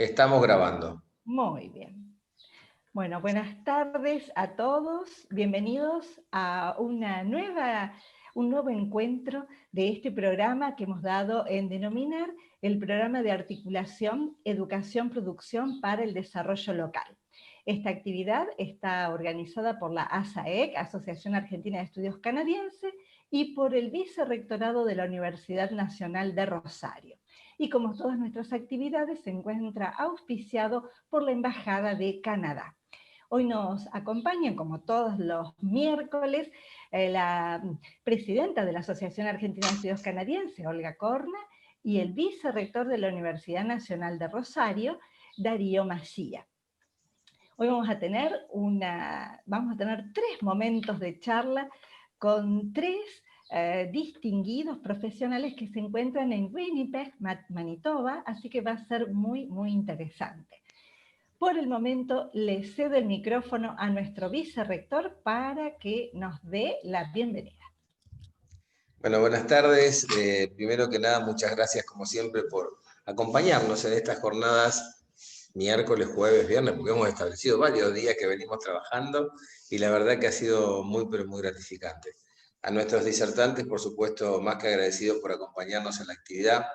Estamos grabando. Muy bien. Bueno, buenas tardes a todos. Bienvenidos a un nuevo encuentro de este programa que hemos dado en denominar el Programa de Articulación Educación-Producción para el Desarrollo Local. Esta actividad está organizada por la ASAEC, Asociación Argentina de Estudios Canadienses, y por el Vicerrectorado de la Universidad Nacional de Rosario. Y como todas nuestras actividades, se encuentra auspiciado por la Embajada de Canadá. Hoy nos acompañan, como todos los miércoles, la presidenta de la Asociación Argentina de Estudios Canadienses, Olga Corna, y el vicerrector de la Universidad Nacional de Rosario, Darío Macía. Hoy vamos a tener 3 momentos de charla con 3 distinguidos profesionales que se encuentran en Winnipeg, Manitoba, así que va a ser muy, muy interesante. Por el momento, le cedo el micrófono a nuestro vicerrector para que nos dé la bienvenida. Bueno, buenas tardes. Primero que nada, muchas gracias como siempre por acompañarnos en estas jornadas miércoles, jueves, viernes, porque hemos establecido varios días que venimos trabajando y la verdad que ha sido muy, pero muy gratificante. A nuestros disertantes, por supuesto, más que agradecidos por acompañarnos en la actividad.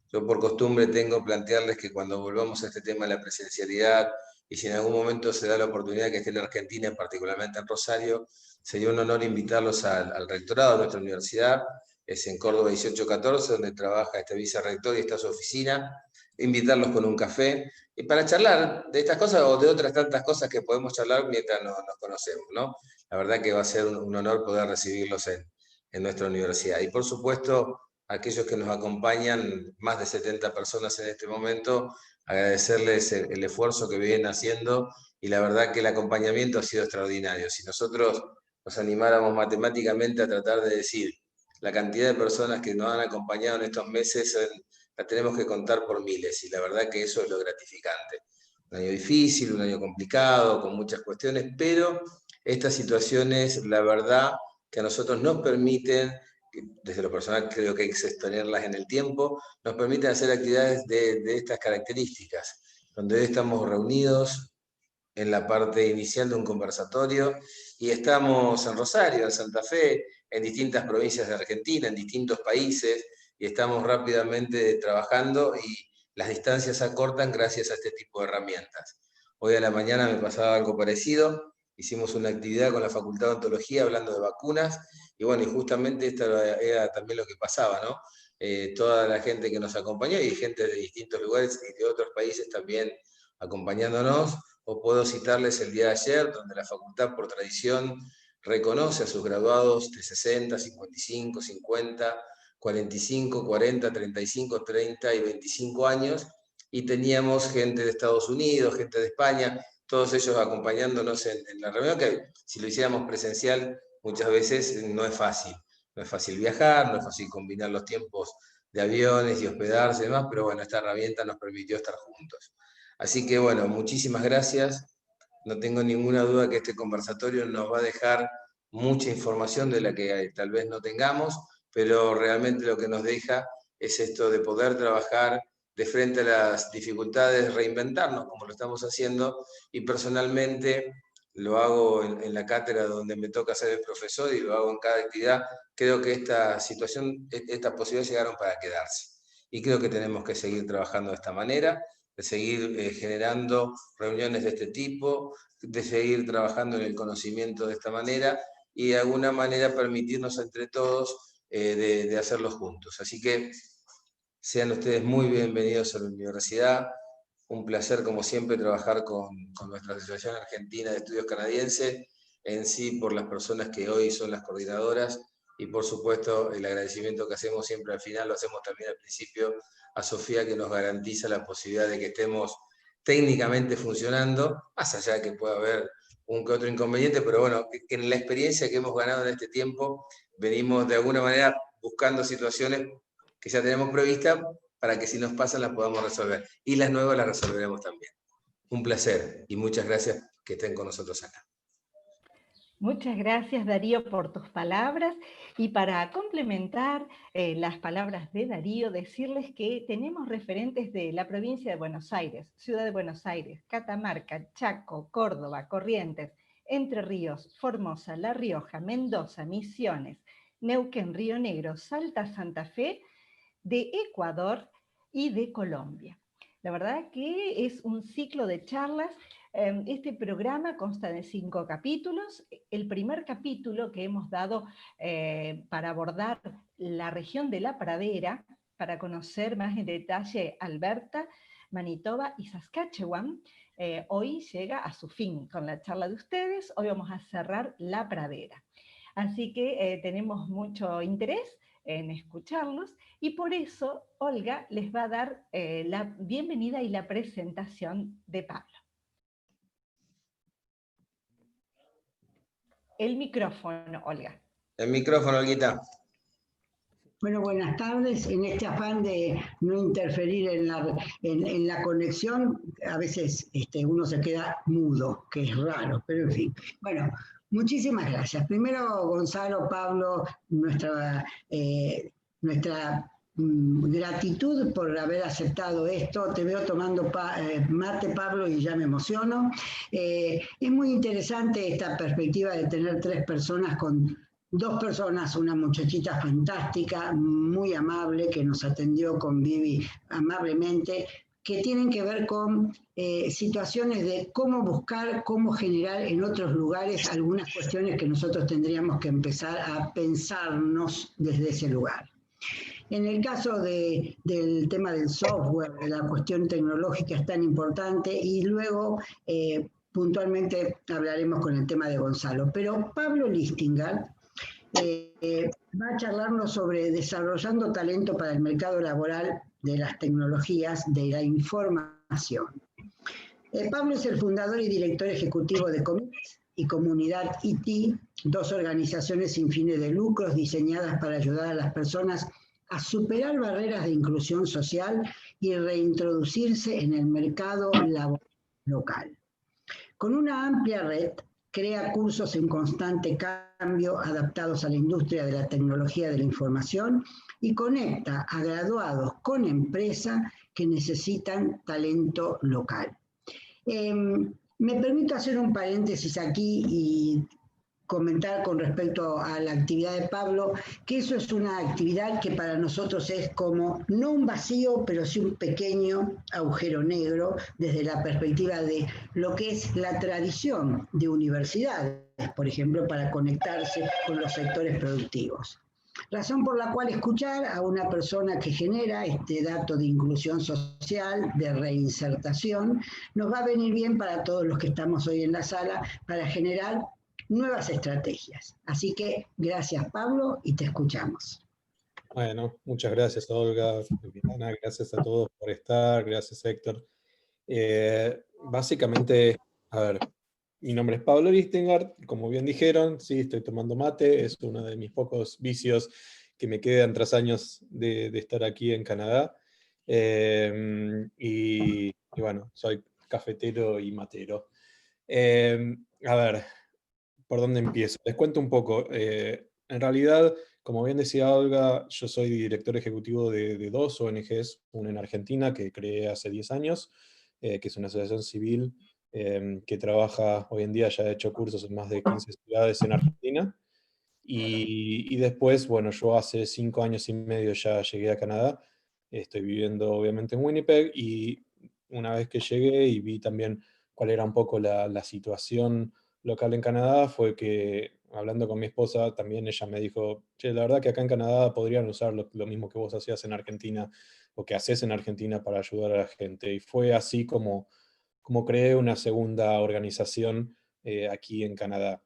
Yo por costumbre tengo plantearles que cuando volvamos a este tema de la presencialidad y si en algún momento se da la oportunidad que esté en Argentina, particularmente en Rosario, sería un honor invitarlos al rectorado de nuestra universidad, es en Córdoba 1814, donde trabaja este vicerrector y está su oficina, invitarlos con un café, y para charlar de estas cosas o de otras tantas cosas que podemos charlar mientras nos conocemos, ¿no? La verdad que va a ser un honor poder recibirlos en nuestra universidad. Y por supuesto, aquellos que nos acompañan, más de 70 personas en este momento, agradecerles el esfuerzo que vienen haciendo y la verdad que el acompañamiento ha sido extraordinario. Si nosotros nos animáramos matemáticamente a tratar de decir la cantidad de personas que nos han acompañado en estos meses, la tenemos que contar por miles y la verdad que eso es lo gratificante. Un año difícil, un año complicado, con muchas cuestiones, pero estas situaciones, la verdad, que a nosotros nos permiten, desde lo personal creo que hay que sostenerlas en el tiempo, nos permiten hacer actividades de estas características, donde hoy estamos reunidos en la parte inicial de un conversatorio y estamos en Rosario, en Santa Fe, en distintas provincias de Argentina, en distintos países, y estamos rápidamente trabajando y las distancias se acortan gracias a este tipo de herramientas. Hoy a la mañana me pasaba algo parecido, hicimos una actividad con la Facultad de Odontología hablando de vacunas, y bueno, y justamente esto era también lo que pasaba, ¿no? Toda la gente que nos acompañó y gente de distintos lugares y de otros países también acompañándonos, o puedo citarles el día de ayer, donde la facultad por tradición reconoce a sus graduados de 60, 55, 50, 45, 40, 35, 30 y 25 años, y teníamos gente de Estados Unidos, gente de España, todos ellos acompañándonos en la reunión, que si lo hiciéramos presencial muchas veces no es fácil. No es fácil viajar, no es fácil combinar los tiempos de aviones y hospedarse y demás, pero bueno, esta herramienta nos permitió estar juntos. Así que bueno, muchísimas gracias. No tengo ninguna duda que este conversatorio nos va a dejar mucha información de la que tal vez no tengamos, pero realmente lo que nos deja es esto de poder trabajar de frente a las dificultades, reinventarnos como lo estamos haciendo, y personalmente lo hago en la cátedra donde me toca ser el profesor y lo hago en cada actividad. Creo que esta situación, estas posibilidades llegaron para quedarse y creo que tenemos que seguir trabajando de esta manera, de seguir generando reuniones de este tipo, de seguir trabajando en el conocimiento de esta manera y de alguna manera permitirnos entre todos de hacerlo juntos. Así que sean ustedes muy bienvenidos a la universidad. Un placer, como siempre, trabajar con nuestra Asociación Argentina de Estudios Canadienses, en sí por las personas que hoy son las coordinadoras y por supuesto el agradecimiento que hacemos siempre al final, lo hacemos también al principio, a Sofía, que nos garantiza la posibilidad de que estemos técnicamente funcionando, más allá de que pueda haber un que otro inconveniente, pero bueno, que en la experiencia que hemos ganado en este tiempo, venimos de alguna manera buscando situaciones que ya tenemos previstas para que si nos pasan las podamos resolver. Y las nuevas las resolveremos también. Un placer y muchas gracias que estén con nosotros acá. Muchas gracias, Darío, por tus palabras. Y para complementar las palabras de Darío, decirles que tenemos referentes de la provincia de Buenos Aires, Ciudad de Buenos Aires, Catamarca, Chaco, Córdoba, Corrientes, Entre Ríos, Formosa, La Rioja, Mendoza, Misiones, Neuquén, Río Negro, Salta, Santa Fe, de Ecuador y de Colombia. La verdad que es un ciclo de charlas. Este programa consta de 5 capítulos. El primer capítulo que hemos dado para abordar la región de la Pradera, para conocer más en detalle Alberta, Manitoba y Saskatchewan, hoy llega a su fin con la charla de ustedes. Hoy vamos a cerrar la Pradera. Así que tenemos mucho interés en escucharlos y por eso Olga les va a dar la bienvenida y la presentación de Pablo. El micrófono, Olga. El micrófono, Olguita. Bueno, buenas tardes. En este afán de no interferir en la conexión, a veces uno se queda mudo, que es raro, pero en fin. Bueno, muchísimas gracias. Primero, Gonzalo, Pablo, nuestra gratitud por haber aceptado esto. Te veo tomando mate, Pablo, y ya me emociono. Es muy interesante esta perspectiva de tener 3 personas con 2 personas, una muchachita fantástica, muy amable, que nos atendió con Vivi amablemente, que tienen que ver con situaciones de cómo buscar, cómo generar en otros lugares algunas cuestiones que nosotros tendríamos que empezar a pensarnos desde ese lugar. En el caso del tema del software, de la cuestión tecnológica es tan importante, y luego puntualmente hablaremos con el tema de Gonzalo. Pero Pablo Listinger va a charlarnos sobre desarrollando talento para el mercado laboral de las tecnologías de la información. Pablo es el fundador y director ejecutivo de Commit y Comunidad IT, 2 organizaciones sin fines de lucros diseñadas para ayudar a las personas a superar barreras de inclusión social y reintroducirse en el mercado laboral local. Con una amplia red, crea cursos en constante cambio adaptados a la industria de la tecnología de la información y conecta a graduados con empresas que necesitan talento local. Me permito hacer un paréntesis aquí y comentar con respecto a la actividad de Pablo, que eso es una actividad que para nosotros es como, no un vacío, pero sí un pequeño agujero negro desde la perspectiva de lo que es la tradición de universidades, por ejemplo, para conectarse con los sectores productivos. Razón por la cual escuchar a una persona que genera este dato de inclusión social, de reinsertación, nos va a venir bien para todos los que estamos hoy en la sala, para generar nuevas estrategias. Así que gracias, Pablo, y te escuchamos. Bueno, muchas gracias, Olga, Viviana, gracias a todos por estar, gracias, Héctor. Básicamente, a ver, mi nombre es Pablo Listinger, como bien dijeron, sí, estoy tomando mate, es uno de mis pocos vicios que me quedan tras años de estar aquí en Canadá. Y bueno, soy cafetero y matero. A ver, ¿por dónde empiezo? Les cuento un poco. En realidad, como bien decía Olga, yo soy director ejecutivo de 2 ONGs, una en Argentina que creé hace 10 años, que es una asociación civil que trabaja hoy en día, ya ha hecho cursos en más de 15 ciudades en Argentina. Y después, bueno, yo hace 5 años y medio ya llegué a Canadá. Estoy viviendo obviamente en Winnipeg, y una vez que llegué y vi también cuál era un poco la situación local en Canadá, fue que hablando con mi esposa también ella me dijo, che, la verdad que acá en Canadá podrían usar lo mismo que vos hacías en Argentina o que haces en Argentina para ayudar a la gente. Y fue así como creé una segunda organización aquí en Canadá.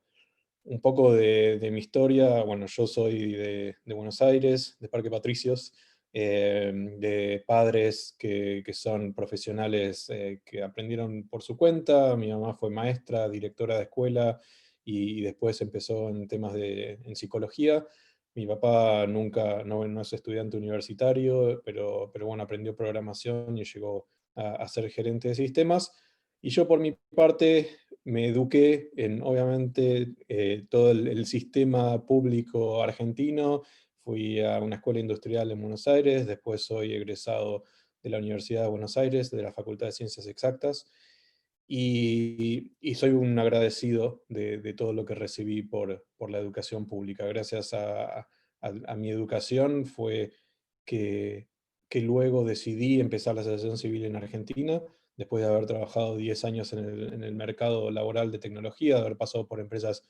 Un poco de mi historia, bueno, yo soy de Buenos Aires, de Parque Patricios, de padres que son profesionales que aprendieron por su cuenta. Mi mamá fue maestra, directora de escuela, y después empezó en temas en psicología. Mi papá no es estudiante universitario, pero bueno, aprendió programación y llegó a ser gerente de sistemas. Y yo por mi parte me eduqué en, obviamente, todo el sistema público argentino. Fui a una escuela industrial en Buenos Aires, después soy egresado de la Universidad de Buenos Aires, de la Facultad de Ciencias Exactas, y soy un agradecido de todo lo que recibí por la educación pública. Gracias a mi educación fue que, que luego decidí empezar la asociación civil en Argentina, después de haber trabajado 10 años en el mercado laboral de tecnología, de haber pasado por empresas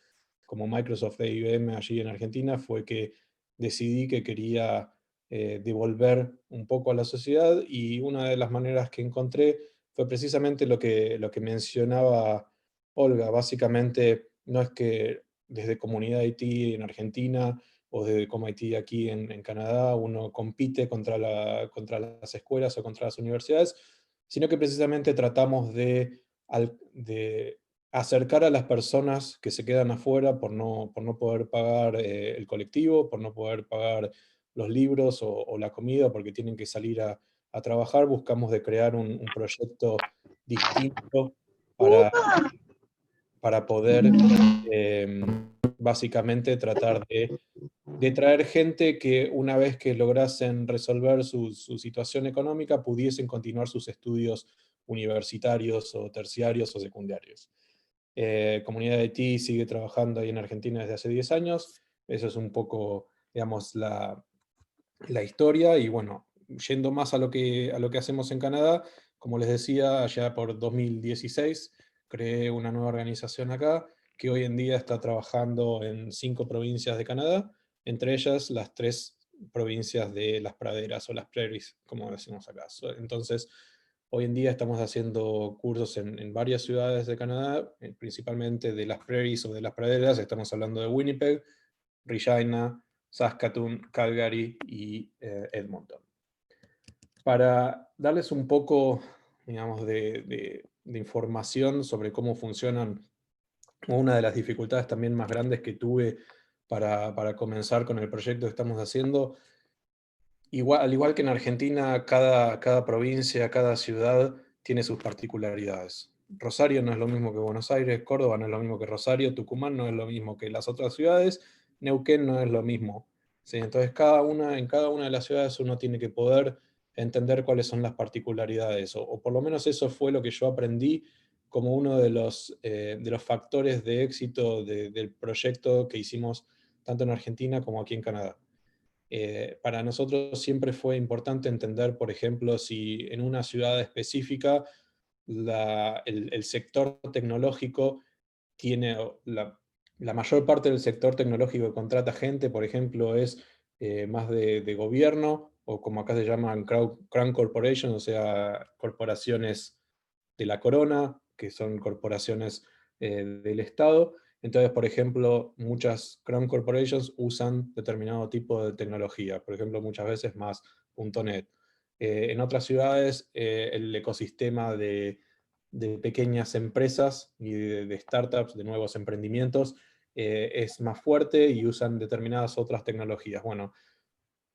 como Microsoft e IBM allí en Argentina, fue que decidí que quería devolver un poco a la sociedad, y una de las maneras que encontré fue precisamente lo que mencionaba Olga. Básicamente, no es que desde Comunidad IT en Argentina o desde ComIT aquí en Canadá uno compite contra las escuelas o contra las universidades, sino que precisamente tratamos de acercar a las personas que se quedan afuera por no poder pagar el colectivo, por no poder pagar los libros o la comida, porque tienen que salir a trabajar. Buscamos de crear un proyecto distinto para, para poder básicamente tratar de traer gente que, una vez que lograsen resolver su situación económica, pudiesen continuar sus estudios universitarios o terciarios o secundarios. Comunidad de IT sigue trabajando ahí en Argentina desde hace 10 años. Eso es un poco, digamos, la historia. Y bueno, yendo más a lo que hacemos en Canadá, como les decía, allá por 2016 creé una nueva organización acá, que hoy en día está trabajando en 5 provincias de Canadá, entre ellas las 3 provincias de las praderas o las prairies, como decimos acá. Entonces, hoy en día estamos haciendo cursos en varias ciudades de Canadá, principalmente de las prairies o de las praderas. Estamos hablando de Winnipeg, Regina, Saskatoon, Calgary y Edmonton. Para darles un poco, digamos, de información sobre cómo funcionan, una de las dificultades también más grandes que tuve para comenzar con el proyecto que estamos haciendo, al igual que en Argentina, cada provincia, cada ciudad tiene sus particularidades. Rosario no es lo mismo que Buenos Aires, Córdoba no es lo mismo que Rosario, Tucumán no es lo mismo que las otras ciudades, Neuquén no es lo mismo. ¿Sí? Entonces, en cada una de las ciudades uno tiene que poder entender cuáles son las particularidades, o por lo menos eso fue lo que yo aprendí como uno de los factores de éxito del proyecto que hicimos tanto en Argentina como aquí en Canadá. Para nosotros siempre fue importante entender, por ejemplo, si en una ciudad específica el sector tecnológico tiene la mayor parte del sector tecnológico que contrata gente, por ejemplo, es más de gobierno, o como acá se llaman crown corporations, o sea, corporaciones de la corona, que son corporaciones del Estado. Entonces, por ejemplo, muchas Crown Corporations usan determinado tipo de tecnología, por ejemplo, muchas veces más .NET. En otras ciudades, el ecosistema de pequeñas empresas y de startups, de nuevos emprendimientos, es más fuerte y usan determinadas otras tecnologías. Bueno,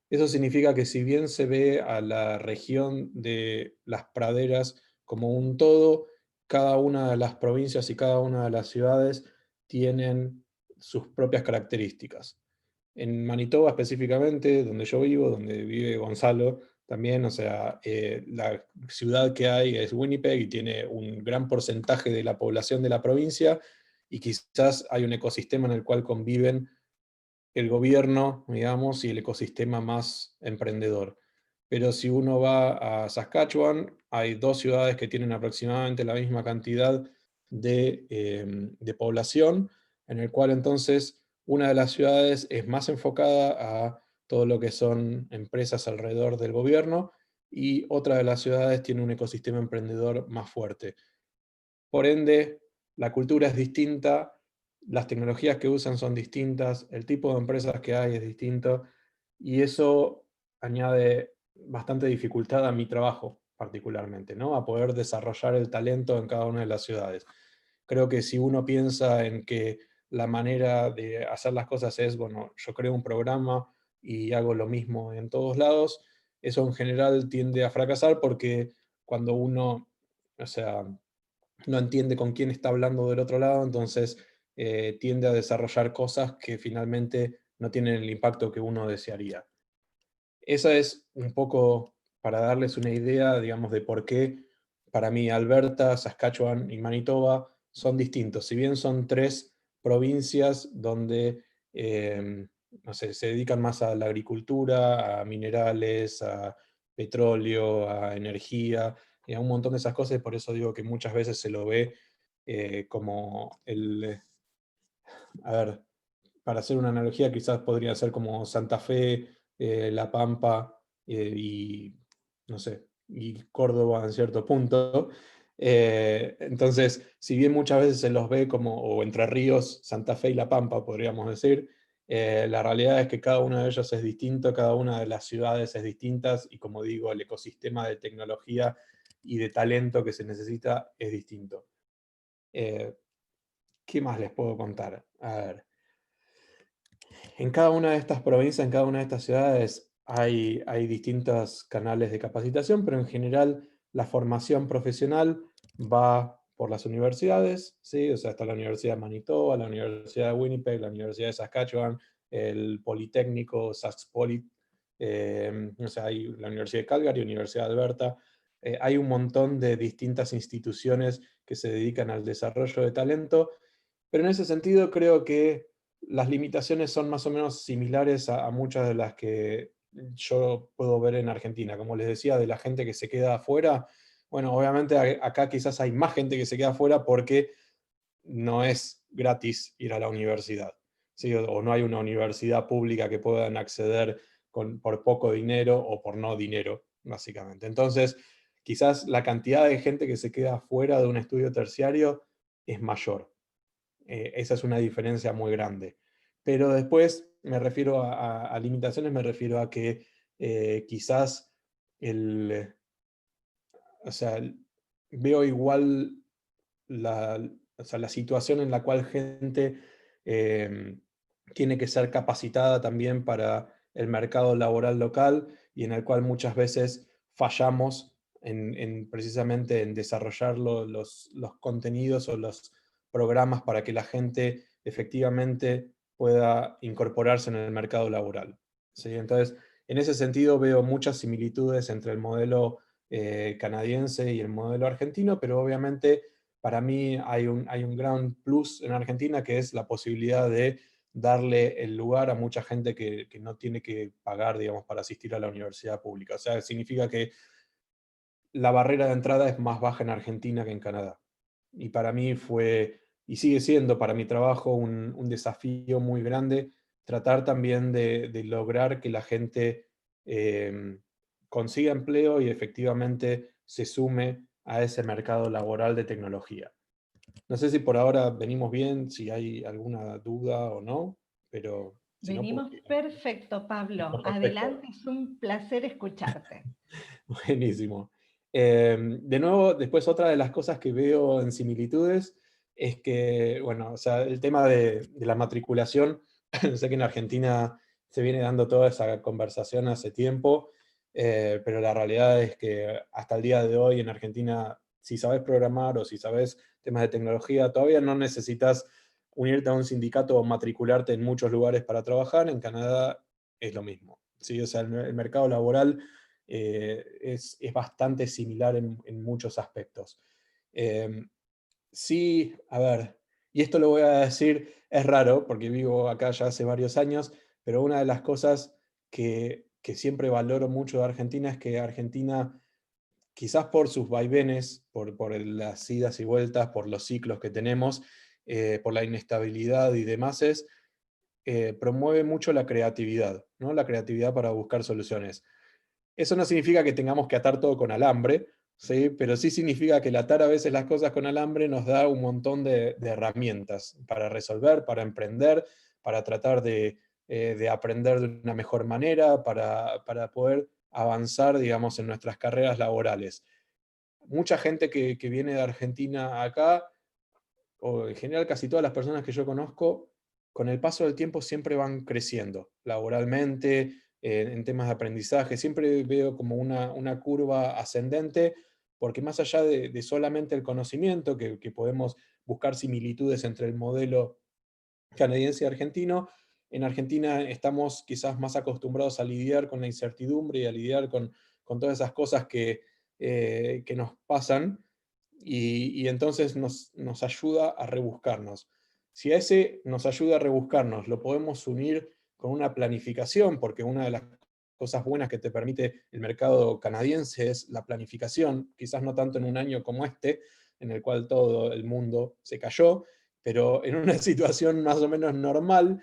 eso significa que si bien se ve a la región de las praderas como un todo, cada una de las provincias y cada una de las ciudades tienen sus propias características. En Manitoba específicamente, donde yo vivo, donde vive Gonzalo también, o sea, la ciudad que hay es Winnipeg y tiene un gran porcentaje de la población de la provincia, y quizás hay un ecosistema en el cual conviven el gobierno, digamos, y el ecosistema más emprendedor. Pero si uno va a Saskatchewan, hay 2 ciudades que tienen aproximadamente la misma cantidad de población, en el cual entonces una de las ciudades es más enfocada a todo lo que son empresas alrededor del gobierno, y otra de las ciudades tiene un ecosistema emprendedor más fuerte. Por ende, la cultura es distinta, las tecnologías que usan son distintas, el tipo de empresas que hay es distinto, y eso añade bastante dificultad a mi trabajo particularmente, ¿no? A poder desarrollar el talento en cada una de las ciudades. Creo que si uno piensa en que la manera de hacer las cosas es, bueno, yo creo un programa y hago lo mismo en todos lados, eso en general tiende a fracasar, porque cuando uno, o sea, no entiende con quién está hablando del otro lado, entonces tiende a desarrollar cosas que finalmente no tienen el impacto que uno desearía. Esa es un poco para darles una idea, digamos, de por qué para mí Alberta, Saskatchewan y Manitoba son distintos. Si bien son tres provincias donde no sé, se dedican más a la agricultura, a minerales, a petróleo, a energía, y a un montón de esas cosas, y por eso digo que muchas veces se lo ve como a ver, para hacer una analogía, quizás podría ser como Santa Fe, La Pampa y, no sé, y Córdoba en cierto punto. Entonces, si bien muchas veces se los ve como, o Entre Ríos, Santa Fe y La Pampa, podríamos decir, la realidad es que cada uno de ellos es distinto, cada una de las ciudades es distinta, y como digo, el ecosistema de tecnología y de talento que se necesita es distinto. ¿Qué más les puedo contar? A ver. En cada una de estas provincias, en cada una de estas ciudades, hay distintos canales de capacitación, pero en general la formación profesional va por las universidades, ¿sí? O sea, está la Universidad de Manitoba, la Universidad de Winnipeg, la Universidad de Saskatchewan, el Politécnico, Saskpolit, o sea, hay la Universidad de Calgary, Universidad de Alberta. Hay un montón de distintas instituciones que se dedican al desarrollo de talento, pero en ese sentido creo que las limitaciones son más o menos similares a muchas de las que yo puedo ver en Argentina. Como les decía, de la gente que se queda afuera, bueno, obviamente acá quizás hay más gente que se queda afuera porque no es gratis ir a la universidad, ¿sí? O no hay una universidad pública que puedan acceder por poco dinero o por no dinero, básicamente. Entonces, quizás la cantidad de gente que se queda afuera de un estudio terciario es mayor. Esa es una diferencia muy grande. Pero después me refiero a limitaciones, me refiero a que quizás el, o sea, veo igual o sea, la situación en la cual gente tiene que ser capacitada también para el mercado laboral local, y en el cual muchas veces fallamos precisamente en desarrollar los contenidos o los programas para que la gente efectivamente pueda incorporarse en el mercado laboral, ¿sí? Entonces, en ese sentido veo muchas similitudes entre el modelo canadiense y el modelo argentino, pero obviamente para mí hay un gran plus en Argentina, que es la posibilidad de darle el lugar a mucha gente que no tiene que pagar, digamos, para asistir a la universidad pública. O sea, significa que la barrera de entrada es más baja en Argentina que en Canadá. Y para mí fue, y sigue siendo para mi trabajo, un desafío muy grande tratar también de lograr que la gente consiga empleo y efectivamente se sume a ese mercado laboral de tecnología. No sé si por ahora venimos bien, si hay alguna duda o no, pero si no, puedo Venimos seguir. perfecto, Pablo. Perfecto. Adelante, es un placer escucharte. Buenísimo. De nuevo, después otra de las cosas que veo en similitudes es que, bueno, o sea, el tema de la matriculación, sé que en Argentina se viene dando toda esa conversación hace tiempo, pero la realidad es que hasta el día de hoy en Argentina, si sabes programar o si sabes temas de tecnología, todavía no necesitas unirte a un sindicato o matricularte en muchos lugares para trabajar. En Canadá es lo mismo, ¿sí? O sea, el mercado laboral es bastante similar en muchos aspectos. Sí, a ver, y esto lo voy a decir, es raro porque vivo acá ya hace varios años, pero una de las cosas que siempre valoro mucho de Argentina es que Argentina, quizás por sus vaivenes, por las idas y vueltas, por los ciclos que tenemos, por la inestabilidad y demás, promueve mucho la creatividad, ¿no? La creatividad para buscar soluciones. Eso no significa que tengamos que atar todo con alambre, ¿sí? Pero sí significa que el atar a veces las cosas con alambre nos da un montón de herramientas para resolver, para emprender, para tratar de aprender de una mejor manera, para poder avanzar, digamos, en nuestras carreras laborales. Mucha gente que viene de Argentina acá, o en general casi todas las personas que yo conozco, con el paso del tiempo siempre van creciendo laboralmente, en temas de aprendizaje. Siempre veo como una curva ascendente, porque más allá de solamente el conocimiento, que podemos buscar similitudes entre el modelo canadiense y argentino, en Argentina estamos quizás más acostumbrados a lidiar con la incertidumbre y a lidiar con todas esas cosas que nos pasan, y entonces nos ayuda a rebuscarnos. Si a ese nos ayuda a rebuscarnos lo podemos unir con una planificación, porque una de las cosas buenas que te permite el mercado canadiense es la planificación, quizás no tanto en un año como este, en el cual todo el mundo se cayó, pero en una situación más o menos normal,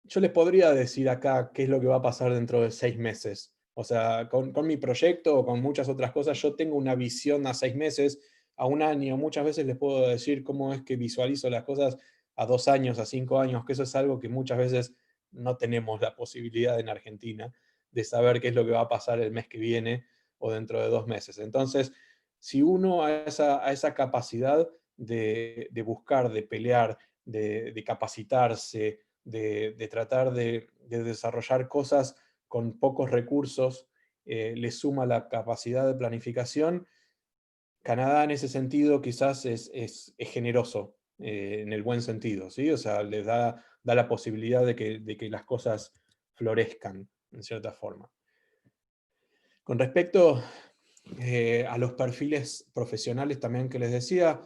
yo les podría decir acá qué es lo que va a pasar dentro de 6 meses. O sea, con mi proyecto o con muchas otras cosas, yo tengo una visión a 6 meses, a un año. Muchas veces les puedo decir cómo es que visualizo las cosas a 2 años, a 5 años, que eso es algo que muchas veces no tenemos la posibilidad en Argentina de saber qué es lo que va a pasar el mes que viene o dentro de 2 meses. Entonces, si uno a esa capacidad de buscar, de pelear, de capacitarse, de tratar de desarrollar cosas con pocos recursos, le suma la capacidad de planificación, Canadá en ese sentido quizás es generoso, en el buen sentido, ¿sí? O sea, les da la posibilidad de que las cosas florezcan, en cierta forma. Con respecto a los perfiles profesionales también que les decía,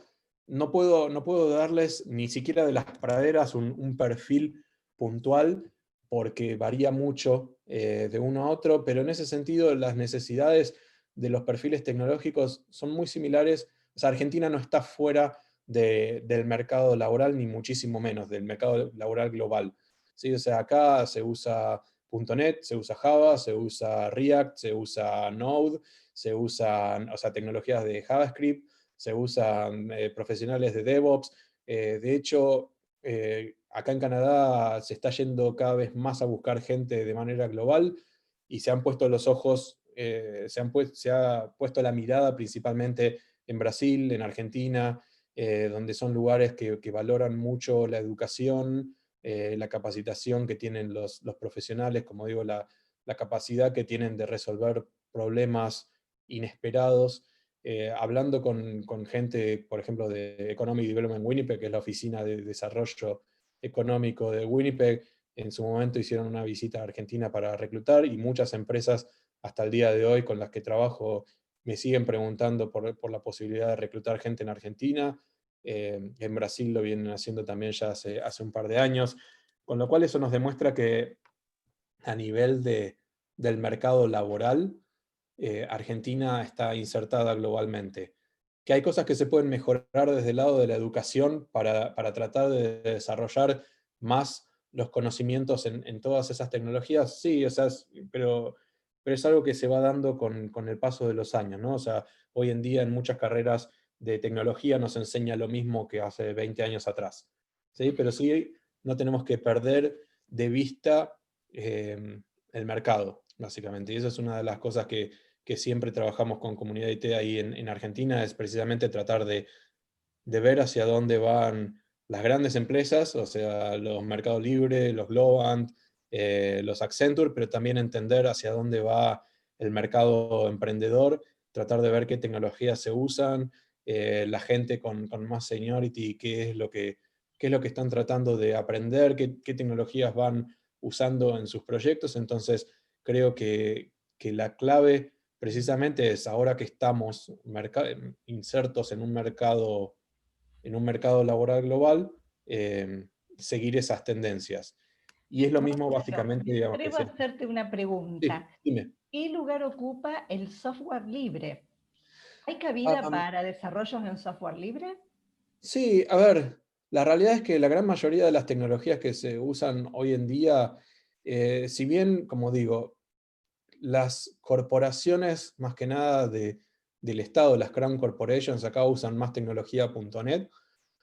no puedo darles ni siquiera de las praderas un perfil puntual, porque varía mucho de uno a otro, pero en ese sentido las necesidades de los perfiles tecnológicos son muy similares. O sea, Argentina no está fuera del mercado laboral, ni muchísimo menos del mercado laboral global, ¿sí? O sea, acá se usa .NET, se usa Java, se usa React, se usa Node, se usan, o sea, tecnologías de JavaScript, se usan profesionales de DevOps. De hecho, acá en Canadá se está yendo cada vez más a buscar gente de manera global, y se han puesto los ojos, se ha puesto la mirada principalmente en Brasil, en Argentina, donde son lugares que valoran mucho la educación, la capacitación que tienen los profesionales, como digo, la capacidad que tienen de resolver problemas inesperados. Hablando con gente, por ejemplo, de Economic Development Winnipeg, que es la oficina de desarrollo económico de Winnipeg, en su momento hicieron una visita a Argentina para reclutar, y muchas empresas hasta el día de hoy con las que trabajo me siguen preguntando por la posibilidad de reclutar gente en Argentina. En Brasil lo vienen haciendo también ya hace un par de años, con lo cual eso nos demuestra que a nivel del mercado laboral, Argentina está insertada globalmente. Que hay cosas que se pueden mejorar desde el lado de la educación para tratar de desarrollar más los conocimientos en todas esas tecnologías, sí, o sea, pero es algo que se va dando con el paso de los años, ¿no? O sea, hoy en día en muchas carreras de tecnología nos enseña lo mismo que hace 20 años atrás, ¿sí? Pero sí no tenemos que perder de vista el mercado, básicamente. Y eso es una de las cosas que siempre trabajamos con Comunidad IT ahí en Argentina, es precisamente tratar de ver hacia dónde van las grandes empresas, o sea, los Mercado Libre, los Globant, los Accenture, pero también entender hacia dónde va el mercado emprendedor, tratar de ver qué tecnologías se usan, la gente con más seniority, qué es lo que están tratando de aprender, qué tecnologías van usando en sus proyectos. Entonces, creo que la clave precisamente es, ahora que estamos insertos en un mercado laboral global, seguir esas tendencias. Y es lo mismo Bueno, básicamente, me digamos, que atrevo a hacerte una Sí, pregunta. dime. ¿Qué lugar ocupa el software libre? ¿Hay cabida Um, para desarrollos en software libre? sí, a ver, la realidad es que la gran mayoría de las tecnologías que se usan hoy en día, si bien, como digo, las corporaciones, más que nada del Estado, las Crown Corporations, acá usan más tecnología .NET,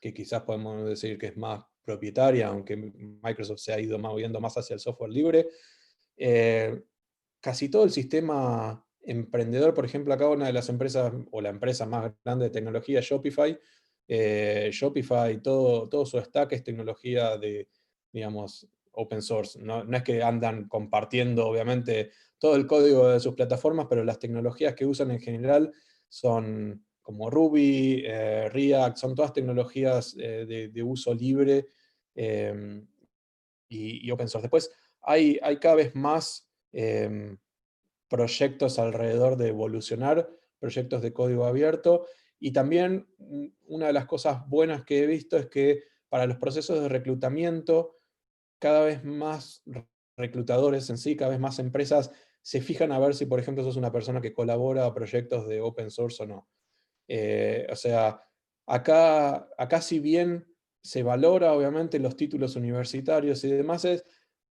que quizás podemos decir que es más propietaria, aunque Microsoft se ha ido moviendo más hacia el software libre. Eh, Casi todo el sistema emprendedor, por ejemplo, acá una de las empresas, o la empresa más grande de tecnología, Shopify. Shopify, todo su stack es tecnología de, digamos, open source. No es que andan compartiendo, obviamente, todo el código de sus plataformas, pero las tecnologías que usan en general son como Ruby, React, son todas tecnologías de uso libre y open source. Después hay cada vez más proyectos alrededor de evolucionar, proyectos de código abierto, y también una de las cosas buenas que he visto es que para los procesos de reclutamiento, cada vez más reclutadores en sí, cada vez más empresas se fijan a ver si, por ejemplo, sos una persona que colabora a proyectos de open source o no. O sea, acá si bien se valora obviamente los títulos universitarios y demás,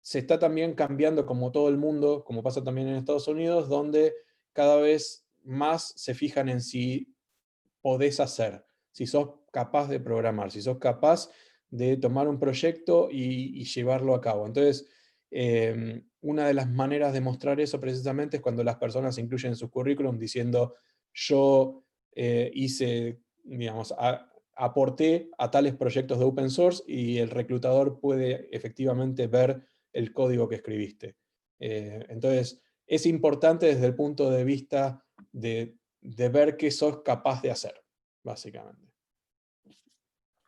se está también cambiando como todo el mundo, como pasa también en Estados Unidos, donde cada vez más se fijan en si podés hacer, si sos capaz de programar, si sos capaz de tomar un proyecto y llevarlo a cabo. Entonces, una de las maneras de mostrar eso precisamente es cuando las personas incluyen en su currículum diciendo yo hice, digamos, aporté a tales proyectos de open source y el reclutador puede efectivamente ver el código que escribiste. Entonces, es importante desde el punto de vista de ver qué sos capaz de hacer, básicamente.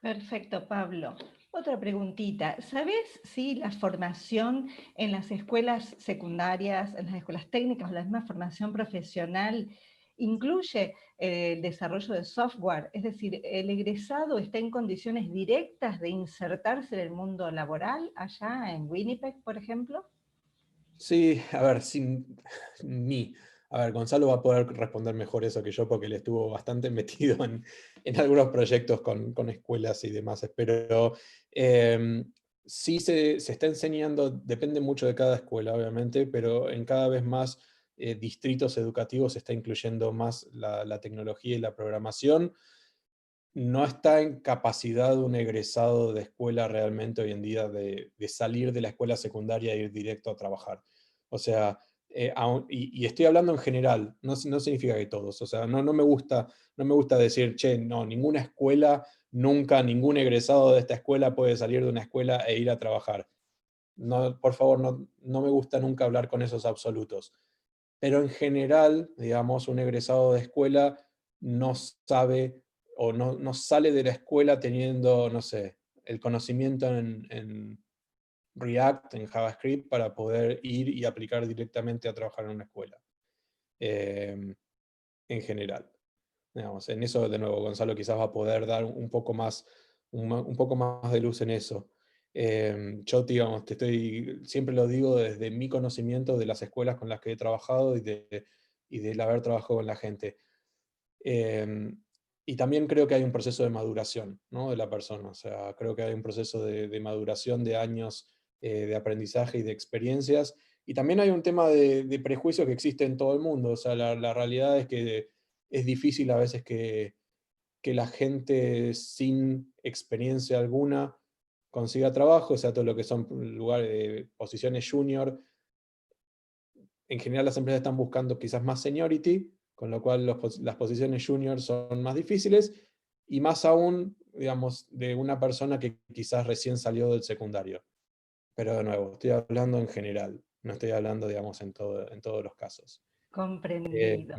Perfecto, Pablo. Otra preguntita. ¿Sabes si la formación en las escuelas secundarias, en las escuelas técnicas o la misma formación profesional incluye el desarrollo de software? Es decir, ¿el egresado está en condiciones directas de insertarse en el mundo laboral allá en Winnipeg, por ejemplo? Sí, a ver, A ver, Gonzalo va a poder responder mejor eso que yo porque él estuvo bastante metido en algunos proyectos con escuelas y demás, pero sí se está enseñando, depende mucho de cada escuela, obviamente, pero en cada vez más distritos educativos se está incluyendo más la tecnología y la programación. No está en capacidad un egresado de escuela realmente hoy en día de salir de la escuela secundaria e ir directo a trabajar. O sea, y estoy hablando en general, no significa que todos. O sea, no me gusta decir, che, no, ninguna escuela, nunca ningún egresado de esta escuela puede salir de una escuela e ir a trabajar. No, por favor, no me gusta nunca hablar con esos absolutos. Pero en general, digamos, un egresado de escuela no sabe o no sale de la escuela teniendo, no sé, el conocimiento en React, en JavaScript, para poder ir y aplicar directamente a trabajar en una escuela. En general. Digamos, en eso, de nuevo, Gonzalo quizás va a poder dar un poco más de luz en eso. Yo, digamos, siempre lo digo desde mi conocimiento de las escuelas con las que he trabajado y del haber trabajado con la gente. Y también creo que hay un proceso de maduración, ¿no?, de la persona. O sea, creo que hay un proceso de maduración de años de aprendizaje y de experiencias. Y también hay un tema de prejuicio que existe en todo el mundo. O sea, la realidad es que es difícil a veces que la gente sin experiencia alguna consiga trabajo, o sea, todo lo que son lugares de posiciones junior. En general las empresas están buscando quizás más seniority, con lo cual las posiciones junior son más difíciles, y más aún, digamos, de una persona que quizás recién salió del secundario. Pero de nuevo, estoy hablando en general, no estoy hablando, digamos, en todos los casos. Comprendido.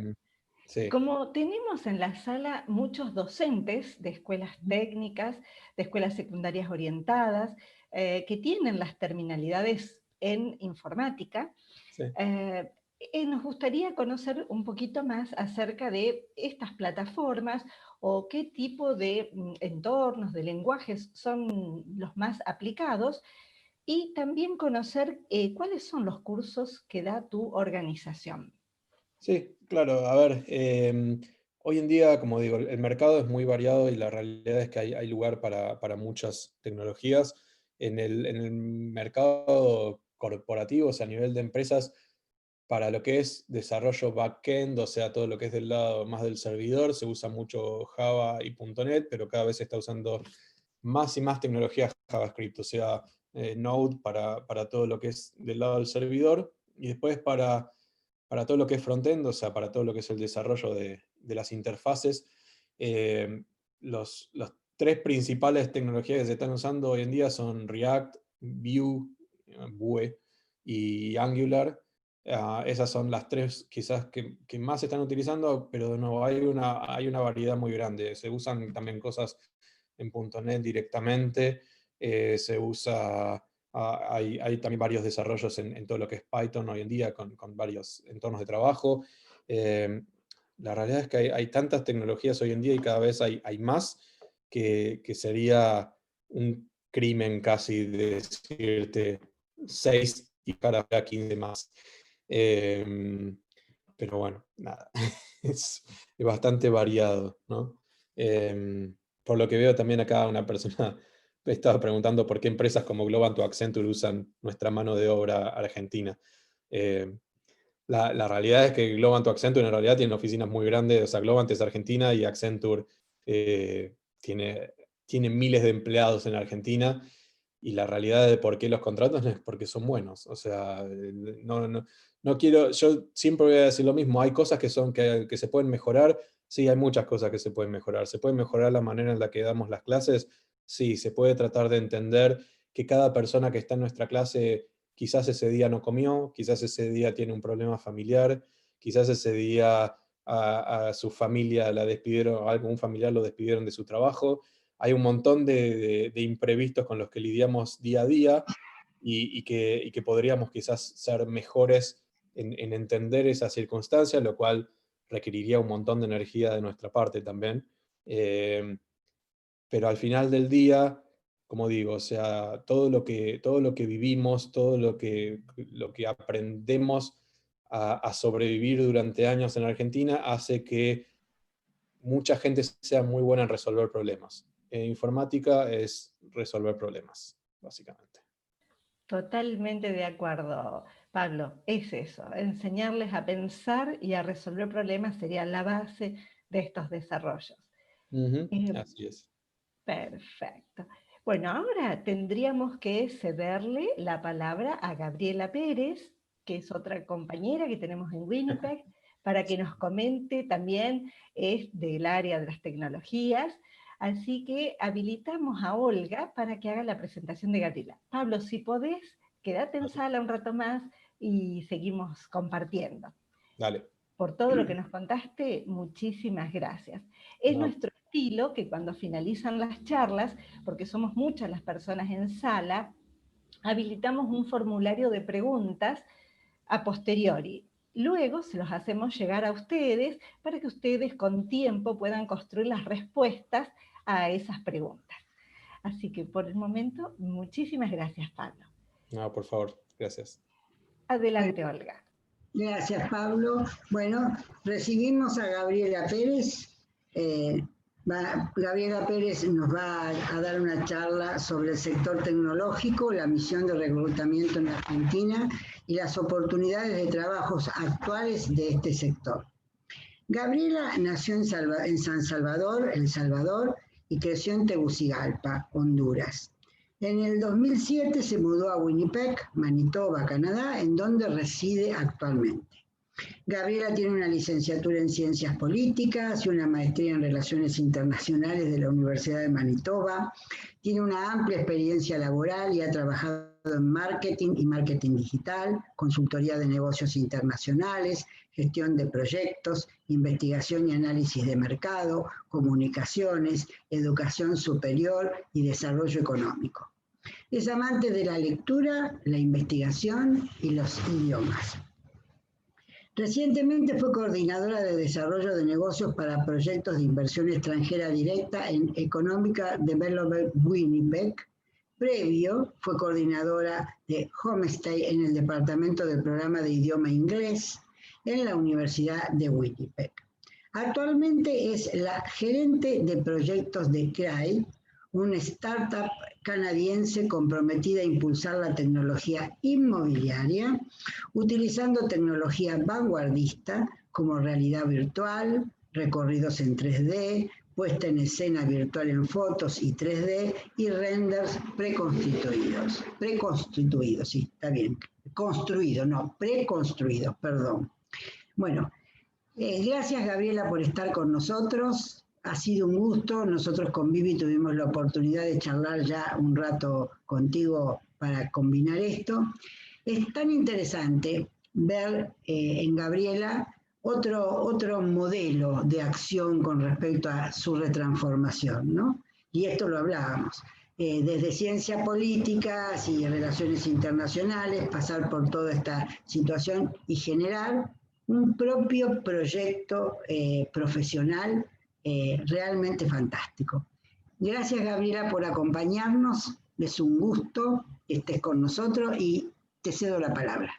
Sí. Como tenemos en la sala muchos docentes de escuelas técnicas, de escuelas secundarias orientadas, que tienen las terminalidades en informática, Sí. nos gustaría conocer un poquito más acerca de estas plataformas o qué tipo de entornos, de lenguajes son los más aplicados, y también conocer cuáles son los cursos que da tu organización. Sí, claro. A ver, hoy en día, como digo, el mercado es muy variado y la realidad es que hay lugar para muchas tecnologías. En el mercado corporativo, o sea, a nivel de empresas, para lo que es desarrollo backend, o sea, todo lo que es del lado más del servidor, se usa mucho Java y .NET, pero cada vez se está usando más y más tecnología JavaScript, o sea, Node para todo lo que es del lado del servidor, y después para todo lo que es frontend, o sea, para todo lo que es el desarrollo de las interfaces. Los tres principales tecnologías que se están usando hoy en día son React, Vue y Angular. Esas son las tres quizás que más se están utilizando, pero de nuevo hay una variedad muy grande. Se usan también cosas en .NET directamente, se usa, hay también varios desarrollos en todo lo que es Python hoy en día, con varios entornos de trabajo. La realidad es que hay tantas tecnologías hoy en día y cada vez hay más, que sería un crimen casi de decirte 6 y para 15 más. Pero bueno, nada, es bastante variado, ¿no? Por lo que veo también acá una persona estaba preguntando por qué empresas como Globant o Accenture usan nuestra mano de obra argentina. La realidad es que Globant o Accenture en realidad tienen oficinas muy grandes, o sea, Globant es Argentina y Accenture tiene miles de empleados en Argentina, y la realidad de por qué los contratan es porque son buenos. O sea, no quiero, yo siempre voy a decir lo mismo, hay cosas que se pueden mejorar. Sí, hay muchas cosas que se pueden mejorar. ¿Se puede mejorar la manera en la que damos las clases? Sí, se puede tratar de entender que cada persona que está en nuestra clase quizás ese día no comió, quizás ese día tiene un problema familiar, quizás ese día a su familia la despidieron, a algún familiar lo despidieron de su trabajo. Hay un montón de imprevistos con los que lidiamos día a día, y que podríamos quizás ser mejores en entender esas circunstancias, lo cual requeriría un montón de energía de nuestra parte también. Pero al final del día, como digo, o sea, todo lo que vivimos, todo lo que aprendemos a sobrevivir durante años en Argentina hace que mucha gente sea muy buena en resolver problemas. Informática es resolver problemas, básicamente. Totalmente de acuerdo, Pablo. Es eso, enseñarles a pensar y a resolver problemas sería la base de estos desarrollos. Así es. Perfecto. Bueno, ahora tendríamos que cederle la palabra a Gabriela Pérez, que es otra compañera que tenemos en Winnipeg, para que nos comente también, es del área de las tecnologías. Así que habilitamos a Olga para que haga la presentación de Gabriela. Pablo, si podés, quédate en sala un rato más y seguimos compartiendo. Dale. Por todo lo que nos contaste, muchísimas gracias. Es nuestro estilo que cuando finalizan las charlas, porque somos muchas las personas en sala, habilitamos un formulario de preguntas a posteriori. Luego se los hacemos llegar a ustedes para que ustedes con tiempo puedan construir las respuestas a esas preguntas. Así que por el momento, muchísimas gracias, Pablo. No, por favor, gracias. Adelante, Olga. Gracias, Pablo. Bueno, recibimos a Gabriela Pérez. Gabriela Pérez nos va a dar una charla sobre el sector tecnológico, la misión de reclutamiento en Argentina y las oportunidades de trabajos actuales de este sector. Gabriela nació en San Salvador, El Salvador, y creció en Tegucigalpa, Honduras. En el 2007 se mudó a Winnipeg, Manitoba, Canadá, en donde reside actualmente. Gabriela tiene una licenciatura en Ciencias Políticas y una maestría en Relaciones Internacionales de la Universidad de Manitoba. Tiene una amplia experiencia laboral y ha trabajado en marketing y marketing digital, consultoría de negocios internacionales, gestión de proyectos, investigación y análisis de mercado, comunicaciones, educación superior y desarrollo económico. Es amante de la lectura, la investigación y los idiomas. Recientemente fue coordinadora de desarrollo de negocios para proyectos de inversión extranjera directa en Economic Development Winnipeg. Previo, fue coordinadora de Homestay en el departamento del programa de idioma inglés en la Universidad de Winnipeg. Actualmente es la gerente de proyectos de CRAI, una startup canadiense comprometida a impulsar la tecnología inmobiliaria, utilizando tecnología vanguardista como realidad virtual, recorridos en 3D, puesta en escena virtual en fotos y 3D y renders preconstituidos. Preconstituidos, sí, está bien. Construidos, no, preconstruidos, perdón. Bueno, gracias Gabriela por estar con nosotros. Ha sido un gusto. Nosotros con Vivi tuvimos la oportunidad de charlar ya un rato contigo para combinar esto. Es tan interesante. ver en Gabriela otro modelo de acción con respecto a su retransformación, ¿no? Y esto lo hablábamos. Desde ciencia política y relaciones internacionales, pasar por toda esta situación y generar un propio proyecto profesional realmente fantástico. Gracias, Gabriela, por acompañarnos. Es un gusto que estés con nosotros y te cedo la palabra.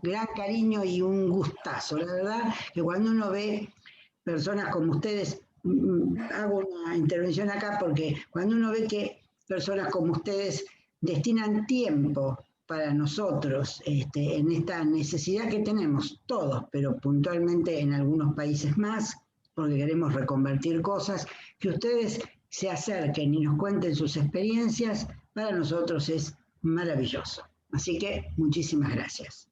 Gran cariño y un gustazo. La verdad que cuando uno ve personas como ustedes, hago una intervención acá porque cuando uno ve que personas como ustedes destinan tiempo para nosotros en esta necesidad que tenemos todos, pero puntualmente en algunos países más, porque queremos reconvertir cosas, que ustedes se acerquen y nos cuenten sus experiencias, para nosotros es maravilloso. Así que muchísimas gracias.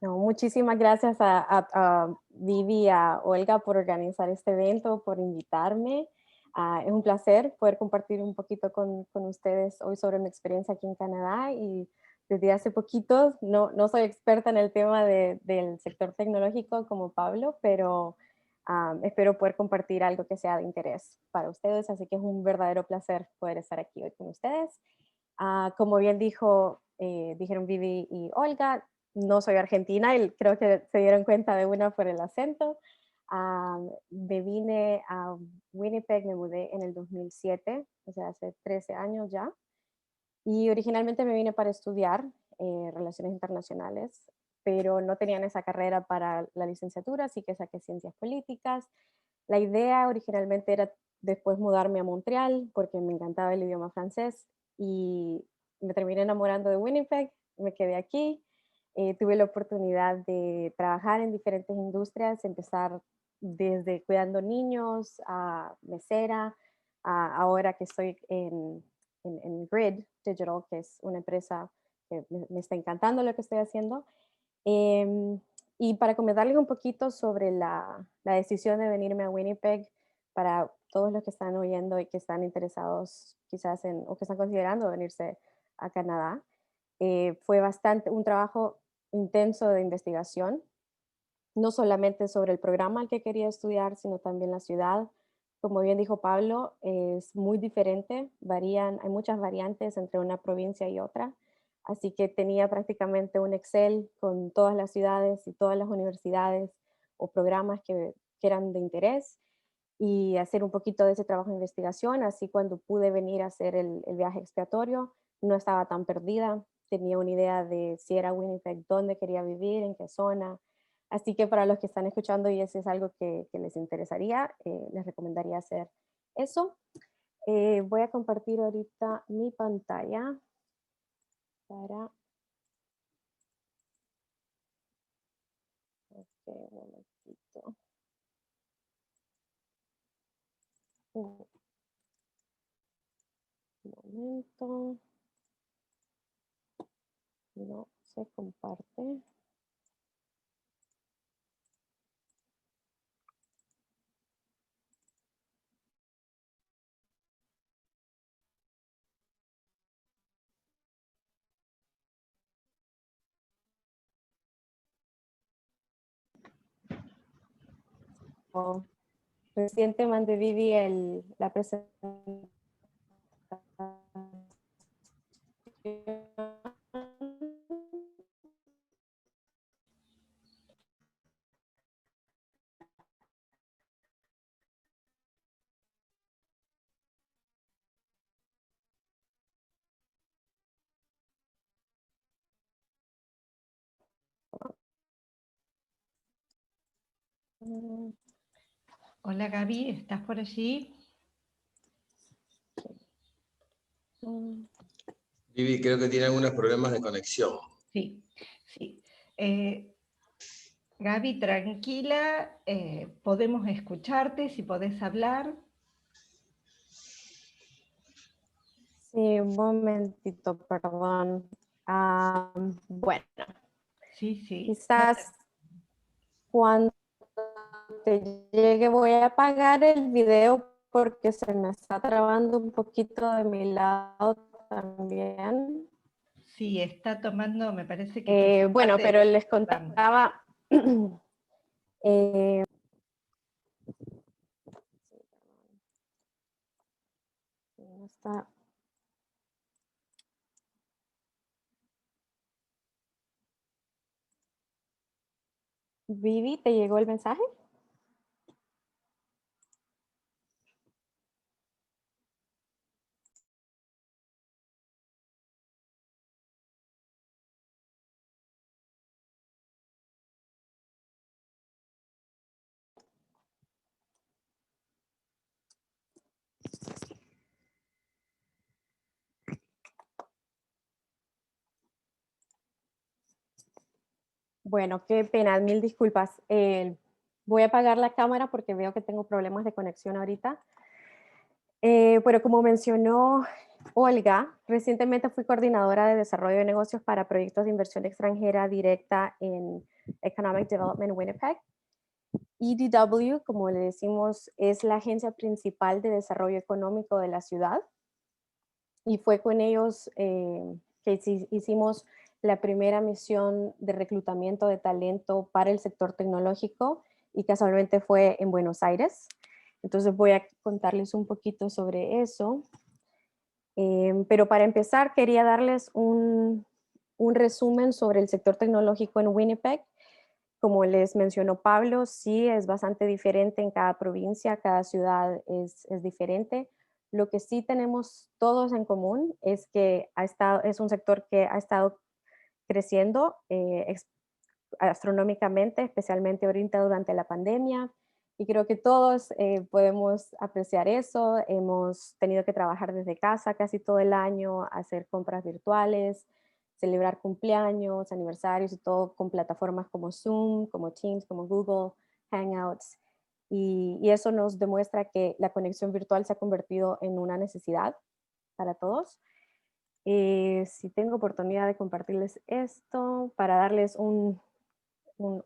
No, muchísimas gracias a Vivi y a Olga por organizar este evento, por invitarme. Es un placer poder compartir un poquito con ustedes hoy sobre mi experiencia aquí en Canadá, y desde hace poquito, no soy experta en el tema del sector tecnológico como Pablo, pero espero poder compartir algo que sea de interés para ustedes, así que es un verdadero placer poder estar aquí hoy con ustedes. Como bien dijeron Vivi y Olga, no soy argentina y creo que se dieron cuenta de una por el acento. Me vine a Winnipeg, me mudé en el 2007, o sea, hace 13 años ya. Y originalmente me vine para estudiar relaciones internacionales, pero no tenían esa carrera para la licenciatura, así que saqué ciencias políticas. La idea originalmente era después mudarme a Montreal porque me encantaba el idioma francés, y me terminé enamorando de Winnipeg, me quedé aquí. Tuve la oportunidad de trabajar en diferentes industrias, empezar desde cuidando niños a mesera, ahora que estoy en Grid Digital, que es una empresa que me está encantando lo que estoy haciendo. Y para comentarles un poquito sobre la decisión de venirme a Winnipeg, para todos los que están oyendo y que están interesados quizás o que están considerando venirse a Canadá, fue un trabajo intenso de investigación, no solamente sobre el programa al que quería estudiar, sino también la ciudad. Como bien dijo Pablo, es muy diferente, hay muchas variantes entre una provincia y otra, así que tenía prácticamente un Excel con todas las ciudades y todas las universidades o programas que eran de interés, y hacer un poquito de ese trabajo de investigación. Así cuando pude venir a hacer el viaje expiatorio, no estaba tan perdida, tenía una idea de si era Winnipeg, dónde quería vivir, en qué zona. Así que para los que están escuchando y ese es algo que les interesaría, les recomendaría hacer eso. Voy a compartir ahorita mi pantalla para... un momentito. Un momento. No se comparte. Recientemente viví la presentación. Hola Gaby, ¿estás por allí? Vivi, creo que tiene algunos problemas de conexión. Sí. Gaby, tranquila, podemos escucharte si podés hablar. Sí, un momentito, perdón. Bueno, Sí. quizás cuando te llegue voy a apagar el video porque se me está trabando un poquito de mi lado también. Sí, está tomando, me parece que... Bueno, pero les contaba... no está... Vivi, ¿te llegó el mensaje? Bueno, qué pena, mil disculpas. Voy a apagar la cámara porque veo que tengo problemas de conexión ahorita. Pero como mencionó Olga, recientemente fui coordinadora de desarrollo de negocios para proyectos de inversión extranjera directa en Economic Development Winnipeg. EDW, como le decimos, es la agencia principal de desarrollo económico de la ciudad. Y fue con ellos que hicimos la primera misión de reclutamiento de talento para el sector tecnológico y casualmente fue en Buenos Aires. Entonces voy a contarles un poquito sobre eso. Pero para empezar quería darles un resumen sobre el sector tecnológico en Winnipeg. Como les mencionó Pablo, sí es bastante diferente en cada provincia, cada ciudad es diferente. Lo que sí tenemos todos en común es que es un sector que ha estado creciendo astronómicamente, especialmente ahorita durante la pandemia. Y creo que todos podemos apreciar eso. Hemos tenido que trabajar desde casa casi todo el año, hacer compras virtuales, celebrar cumpleaños, aniversarios y todo con plataformas como Zoom, como Teams, como Google Hangouts. Y eso nos demuestra que la conexión virtual se ha convertido en una necesidad para todos. Si tengo oportunidad de compartirles esto para darles un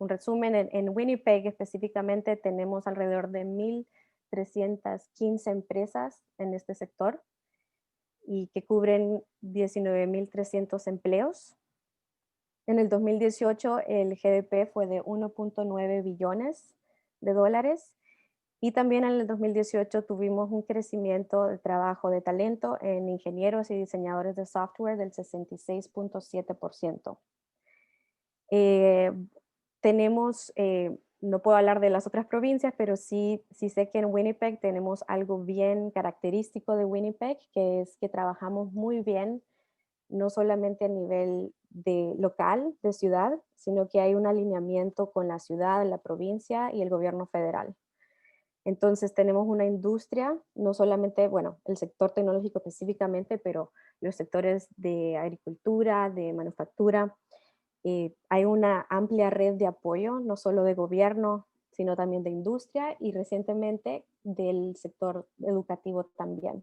resumen, en Winnipeg específicamente tenemos alrededor de 1,315 empresas en este sector y que cubren 19,300 empleos. En el 2018 el GDP fue de 1.9 billones de dólares y también en el 2018 tuvimos un crecimiento de trabajo de talento en ingenieros y diseñadores de software del 66.7%. Tenemos, no puedo hablar de las otras provincias, pero sí sé que en Winnipeg tenemos algo bien característico de Winnipeg, que es que trabajamos muy bien, no solamente a nivel de local, de ciudad, sino que hay un alineamiento con la ciudad, la provincia y el gobierno federal. Entonces tenemos una industria, no solamente, bueno, el sector tecnológico específicamente, pero los sectores de agricultura, de manufactura. Hay una amplia red de apoyo, no solo de gobierno, sino también de industria y recientemente del sector educativo también.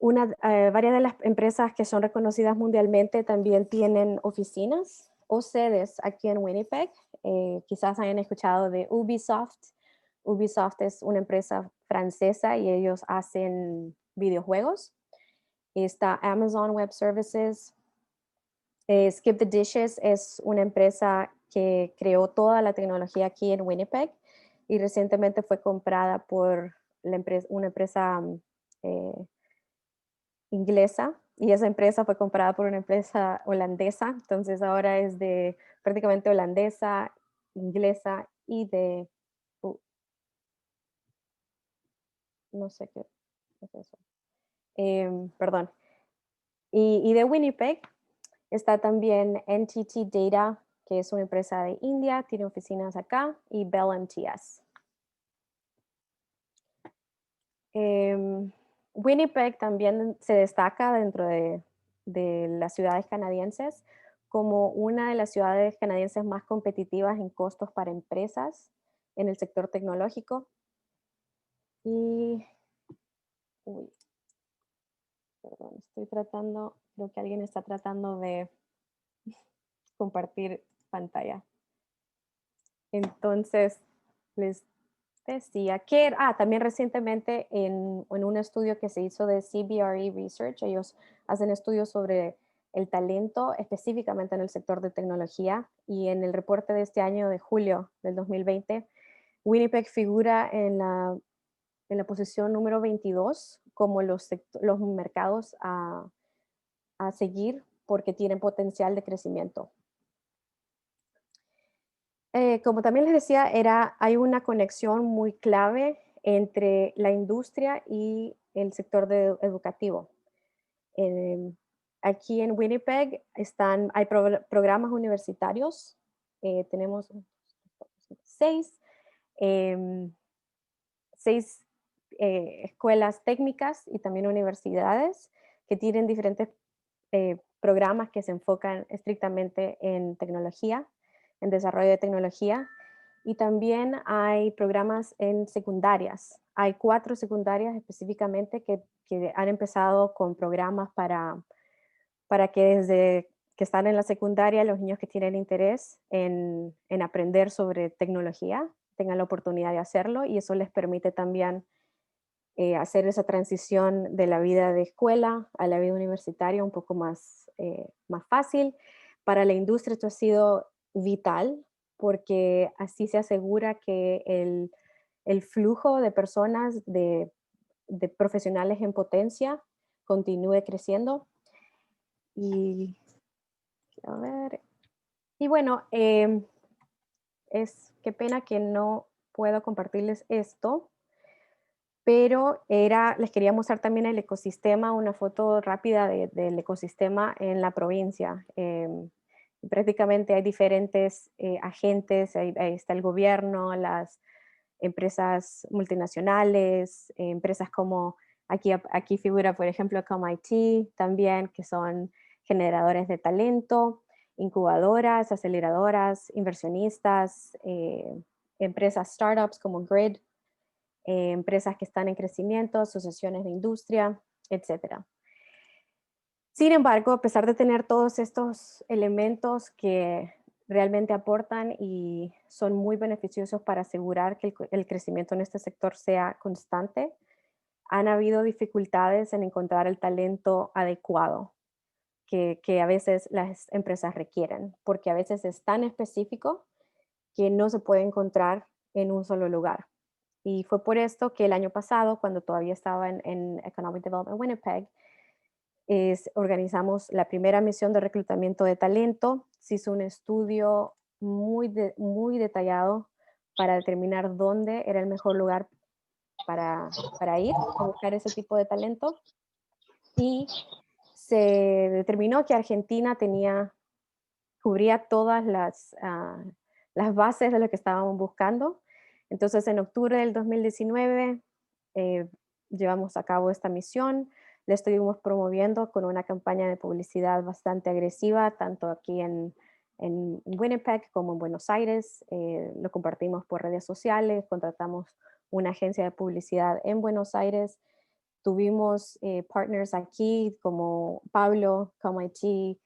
Varias de las empresas que son reconocidas mundialmente también tienen oficinas o sedes aquí en Winnipeg. Quizás hayan escuchado de Ubisoft. Ubisoft es una empresa francesa y ellos hacen videojuegos. Está Amazon Web Services. Skip the Dishes es una empresa que creó toda la tecnología aquí en Winnipeg y recientemente fue comprada por una empresa inglesa y esa empresa fue comprada por una empresa holandesa, entonces ahora es de prácticamente holandesa, inglesa y de no sé qué es eso. Perdón. Y de Winnipeg está también NTT Data, que es una empresa de India, tiene oficinas acá, y Bell MTS. Winnipeg también se destaca dentro de las ciudades canadienses como una de las ciudades canadienses más competitivas en costos para empresas en el sector tecnológico. Y, perdón, creo que alguien está tratando de compartir pantalla. Entonces, les decía que, también recientemente en un estudio que se hizo de CBRE Research, ellos hacen estudios sobre el talento específicamente en el sector de tecnología, y en el reporte de este año de julio del 2020, Winnipeg figura en la posición número 22 como los mercados a seguir porque tienen potencial de crecimiento. Como también les decía, hay una conexión muy clave entre la industria y el sector educativo. Aquí en Winnipeg hay programas universitarios. Tenemos 6 escuelas técnicas y también universidades que tienen diferentes programas que se enfocan estrictamente en tecnología, en desarrollo de tecnología. Y también hay programas en secundarias. Hay 4 secundarias específicamente que han empezado con programas para que desde que están en la secundaria, los niños que tienen interés en aprender sobre tecnología tengan la oportunidad de hacerlo, y eso les permite también hacer esa transición de la vida de escuela a la vida universitaria un poco más fácil. Para la industria esto ha sido vital, porque así se asegura que el flujo de personas, de profesionales en potencia, continúe creciendo. Y a ver, y bueno, qué pena que no puedo compartirles esto, pero les quería mostrar también el ecosistema, una foto rápida del ecosistema en la provincia. Prácticamente hay diferentes agentes, ahí está el gobierno, las empresas multinacionales, empresas como, aquí figura por ejemplo COMIT también, que son generadores de talento, incubadoras, aceleradoras, inversionistas, empresas startups como Grid, empresas que están en crecimiento, asociaciones de industria, etc. Sin embargo, a pesar de tener todos estos elementos que realmente aportan y son muy beneficiosos para asegurar que el crecimiento en este sector sea constante, han habido dificultades en encontrar el talento adecuado que a veces las empresas requieren, porque a veces es tan específico que no se puede encontrar en un solo lugar. Y fue por esto que el año pasado, cuando todavía estaba en Economic Development Winnipeg, organizamos la primera misión de reclutamiento de talento. Se hizo un estudio muy detallado para determinar dónde era el mejor lugar para ir a buscar ese tipo de talento. Y se determinó que Argentina cubría todas las bases de lo que estábamos buscando. Entonces, en octubre del 2019 llevamos a cabo esta misión. La estuvimos promoviendo con una campaña de publicidad bastante agresiva, tanto aquí en Winnipeg como en Buenos Aires. Lo compartimos por redes sociales, contratamos una agencia de publicidad en Buenos Aires. Tuvimos partners aquí como Pablo, COMIT,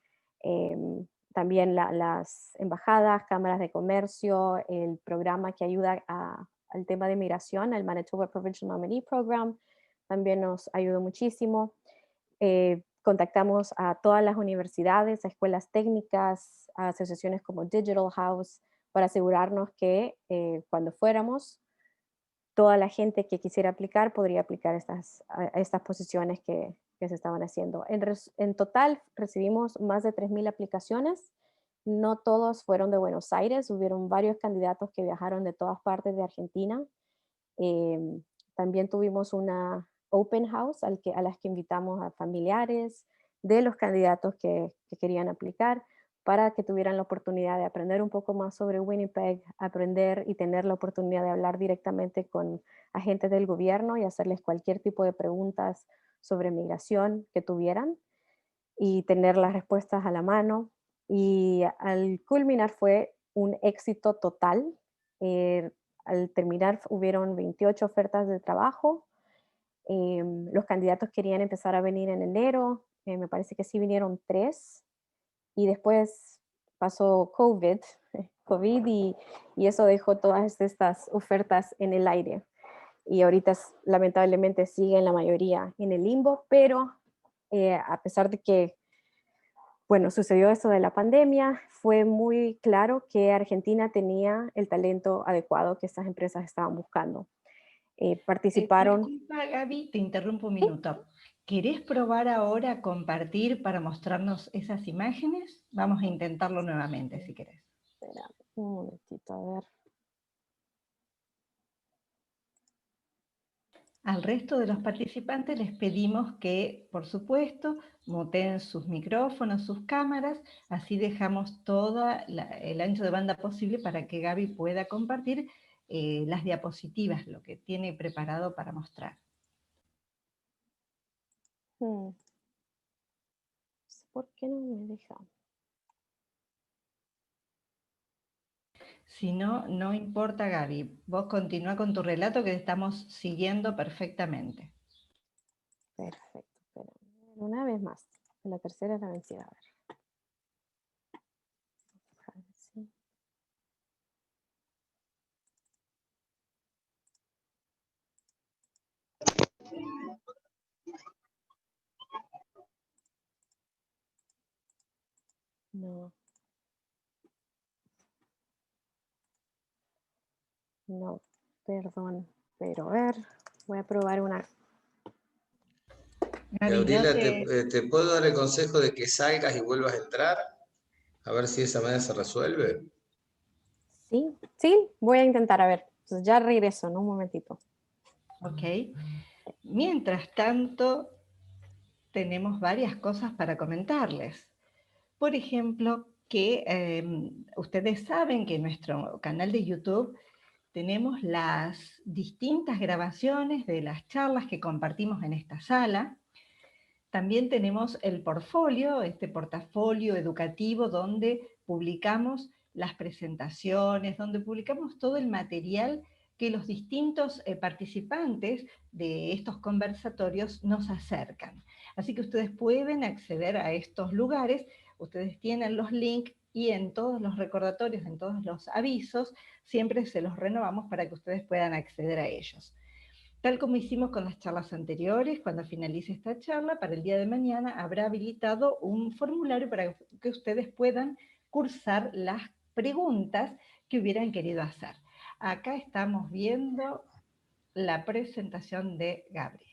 también las embajadas, cámaras de comercio, el programa que ayuda al tema de migración, el Manitoba Provincial Nominee Program, también nos ayudó muchísimo. Contactamos a todas las universidades, a escuelas técnicas, a asociaciones como Digital House, para asegurarnos que cuando fuéramos, toda la gente que quisiera aplicar podría aplicar a estas posiciones que se estaban haciendo. En total recibimos más de 3,000 aplicaciones. No todos fueron de Buenos Aires, hubieron varios candidatos que viajaron de todas partes de Argentina. También tuvimos una open house a las que invitamos a familiares de los candidatos que querían aplicar, para que tuvieran la oportunidad de aprender un poco más sobre Winnipeg, aprender y tener la oportunidad de hablar directamente con agentes del gobierno y hacerles cualquier tipo de preguntas sobre migración que tuvieran y tener las respuestas a la mano. Y al culminar fue un éxito total. Al terminar hubieron 28 ofertas de trabajo. Los candidatos querían empezar a venir en enero. Me parece que sí vinieron 3. Y después pasó COVID y eso dejó todas estas ofertas en el aire. Y ahorita lamentablemente siguen la mayoría en el limbo, pero a pesar de que bueno, sucedió esto de la pandemia, fue muy claro que Argentina tenía el talento adecuado que estas empresas estaban buscando. Participaron. Disculpa, Gaby, te interrumpo un minuto. ¿Querés probar ahora a compartir para mostrarnos esas imágenes? Vamos a intentarlo nuevamente, si querés. Espera un momentito, a ver. Al resto de los participantes les pedimos que, por supuesto, muteen sus micrófonos, sus cámaras, así dejamos todo el ancho de banda posible para que Gaby pueda compartir las diapositivas, lo que tiene preparado para mostrar. No sé por qué no me deja. Si no, no importa, Gaby. Vos continúa con tu relato que estamos siguiendo perfectamente. Perfecto, pero una vez más. La tercera es la vencida. A ver. Sí. No. No, perdón. Pero a ver, voy a probar una. Gaby, Gabriela, ¿te puedo dar el consejo de que salgas y vuelvas a entrar? A ver si de esa manera se resuelve. Sí, sí, voy a intentar, a ver. Pues ya regreso, ¿no? Un momentito. Ok. Mientras tanto, tenemos varias cosas para comentarles. Por ejemplo, que ustedes saben que en nuestro canal de YouTube tenemos las distintas grabaciones de las charlas que compartimos en esta sala. También tenemos el portfolio, este portafolio educativo donde publicamos las presentaciones, donde publicamos todo el material que los distintos participantes de estos conversatorios nos acercan. Así que ustedes pueden acceder a estos lugares, ustedes tienen los links y en todos los recordatorios, en todos los avisos, siempre se los renovamos para que ustedes puedan acceder a ellos. Tal como hicimos con las charlas anteriores, cuando finalice esta charla, para el día de mañana habrá habilitado un formulario para que ustedes puedan cursar las preguntas que hubieran querido hacer. Acá estamos viendo la presentación de Gabriela.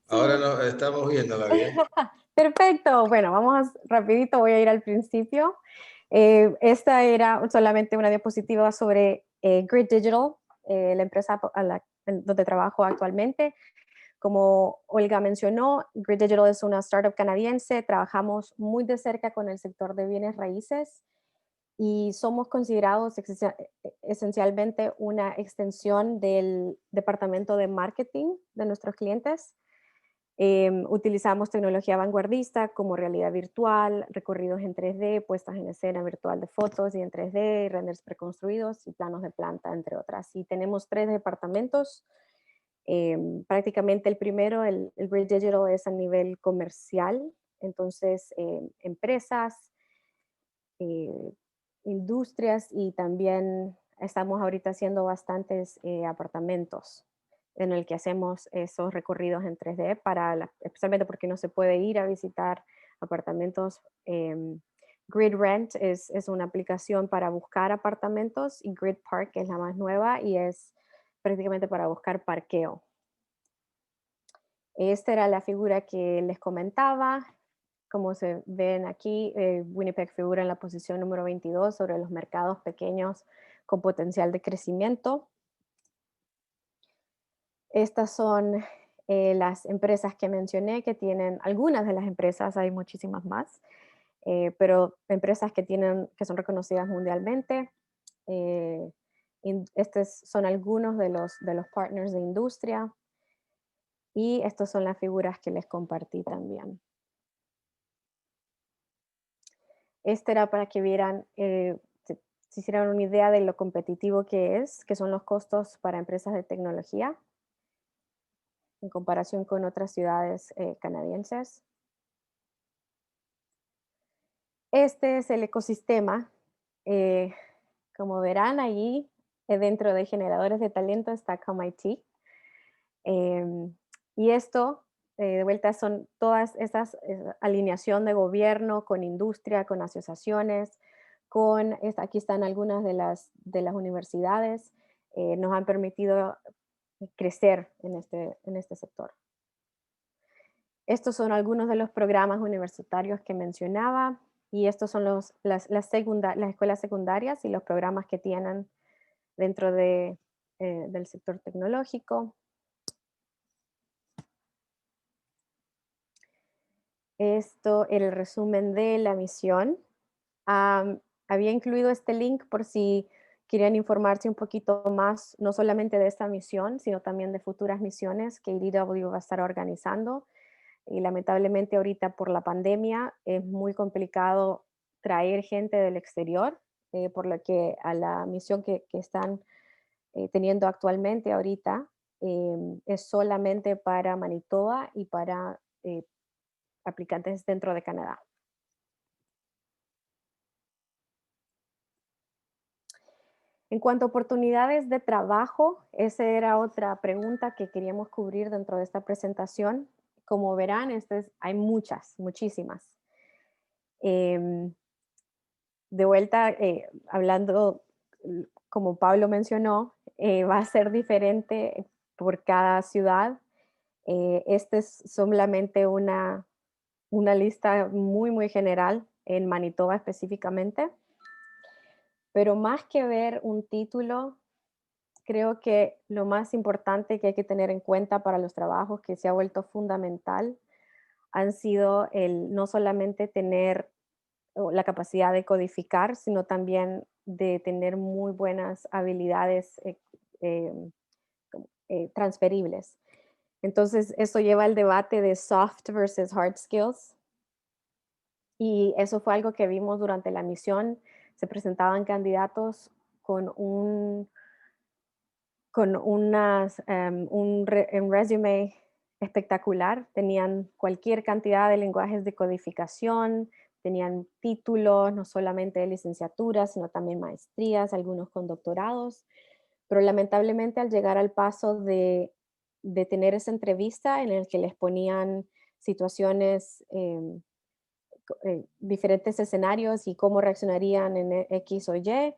Sí. Ahora no, estamos viéndola bien. Perfecto. Bueno, vamos rapidito, voy a ir al principio. Esta era solamente una diapositiva sobre Grid Digital, la empresa donde trabajo actualmente. Como Olga mencionó, Grid Digital es una startup canadiense, trabajamos muy de cerca con el sector de bienes raíces y somos considerados esencialmente una extensión del departamento de marketing de nuestros clientes. Utilizamos tecnología vanguardista como realidad virtual, recorridos en 3D, puestas en escena virtual de fotos y en 3D, renders preconstruidos y planos de planta, entre otras. Y tenemos 3 departamentos. Prácticamente el primero, el Grid Digital, es a nivel comercial, entonces empresas, industrias y también estamos ahorita haciendo bastantes apartamentos en el que hacemos esos recorridos en 3D, especialmente porque no se puede ir a visitar apartamentos. Grid Rent es una aplicación para buscar apartamentos y Grid Park es la más nueva y es prácticamente para buscar parqueo. Esta era la figura que les comentaba. Como se ven aquí, Winnipeg figura en la posición número 22 sobre los mercados pequeños con potencial de crecimiento. Estas son las empresas que mencioné, que tienen algunas de las empresas, hay muchísimas más, pero empresas que son reconocidas mundialmente. Estos son algunos de los partners de industria y estas son las figuras que les compartí también. Este era para que vieran, se hicieran una idea de lo competitivo que son los costos para empresas de tecnología en comparación con otras ciudades canadienses. Este es el ecosistema. Como verán allí, dentro de generadores de talento está COMIT. Y esto de vuelta son todas esas alineación de gobierno con industria, con asociaciones, aquí están algunas de las universidades, nos han permitido crecer en este sector. Estos son algunos de los programas universitarios que mencionaba, y estos son las escuelas secundarias y los programas que tienen dentro del sector tecnológico. Esto era el resumen de la misión. Había incluido este link por si querían informarse un poquito más, no solamente de esta misión, sino también de futuras misiones que IDW va a estar organizando. Y lamentablemente ahorita por la pandemia es muy complicado traer gente del exterior, por lo que a la misión que están teniendo actualmente ahorita es solamente para Manitoba y para aplicantes dentro de Canadá. En cuanto a oportunidades de trabajo, esa era otra pregunta que queríamos cubrir dentro de esta presentación. Como verán, hay muchísimas. De vuelta, hablando, como Pablo mencionó, va a ser diferente por cada ciudad. Esta es solamente una lista muy general en Manitoba específicamente. Pero más que ver un título, creo que lo más importante que hay que tener en cuenta para los trabajos que se ha vuelto fundamental han sido el no solamente tener la capacidad de codificar, sino también de tener muy buenas habilidades transferibles. Entonces, eso lleva al debate de soft versus hard skills. Y eso fue algo que vimos durante la misión. Se presentaban candidatos con un resume espectacular. Tenían cualquier cantidad de lenguajes de codificación, tenían títulos, no solamente de licenciatura, sino también maestrías, algunos con doctorados. Pero lamentablemente al llegar al paso de tener esa entrevista en el que les ponían situaciones, diferentes escenarios y cómo reaccionarían en X o Y,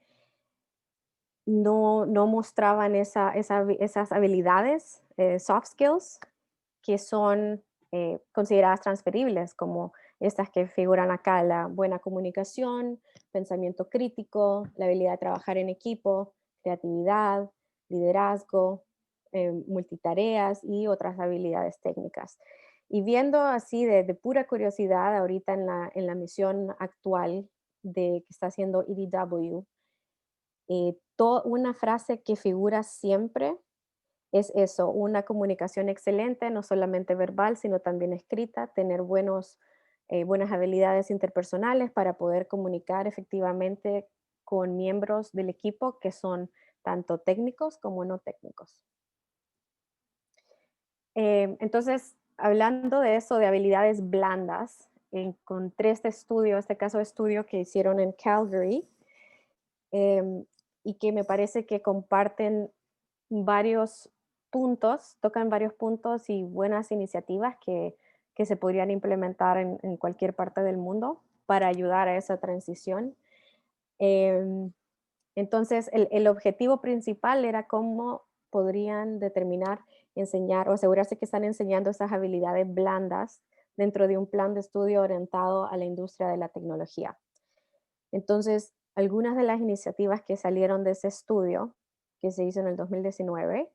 no mostraban esas habilidades, soft skills, que son consideradas transferibles, como estas que figuran acá: la buena comunicación, pensamiento crítico, la habilidad de trabajar en equipo, creatividad, liderazgo, multitareas y otras habilidades técnicas. Y viendo así de pura curiosidad ahorita en la misión actual que está haciendo IDW, una frase que figura siempre es eso: una comunicación excelente, no solamente verbal, sino también escrita, tener buenas habilidades interpersonales para poder comunicar efectivamente con miembros del equipo que son tanto técnicos como no técnicos. Entonces, hablando de eso, de habilidades blandas, encontré este caso de estudio que hicieron en Calgary, y que me parece que comparten varios puntos, tocan varios puntos y buenas iniciativas que se podrían implementar en cualquier parte del mundo para ayudar a esa transición. Entonces, el objetivo principal era cómo podrían determinar, enseñar o asegurarse que están enseñando esas habilidades blandas dentro de un plan de estudio orientado a la industria de la tecnología. Entonces, algunas de las iniciativas que salieron de ese estudio, que se hizo en el 2019,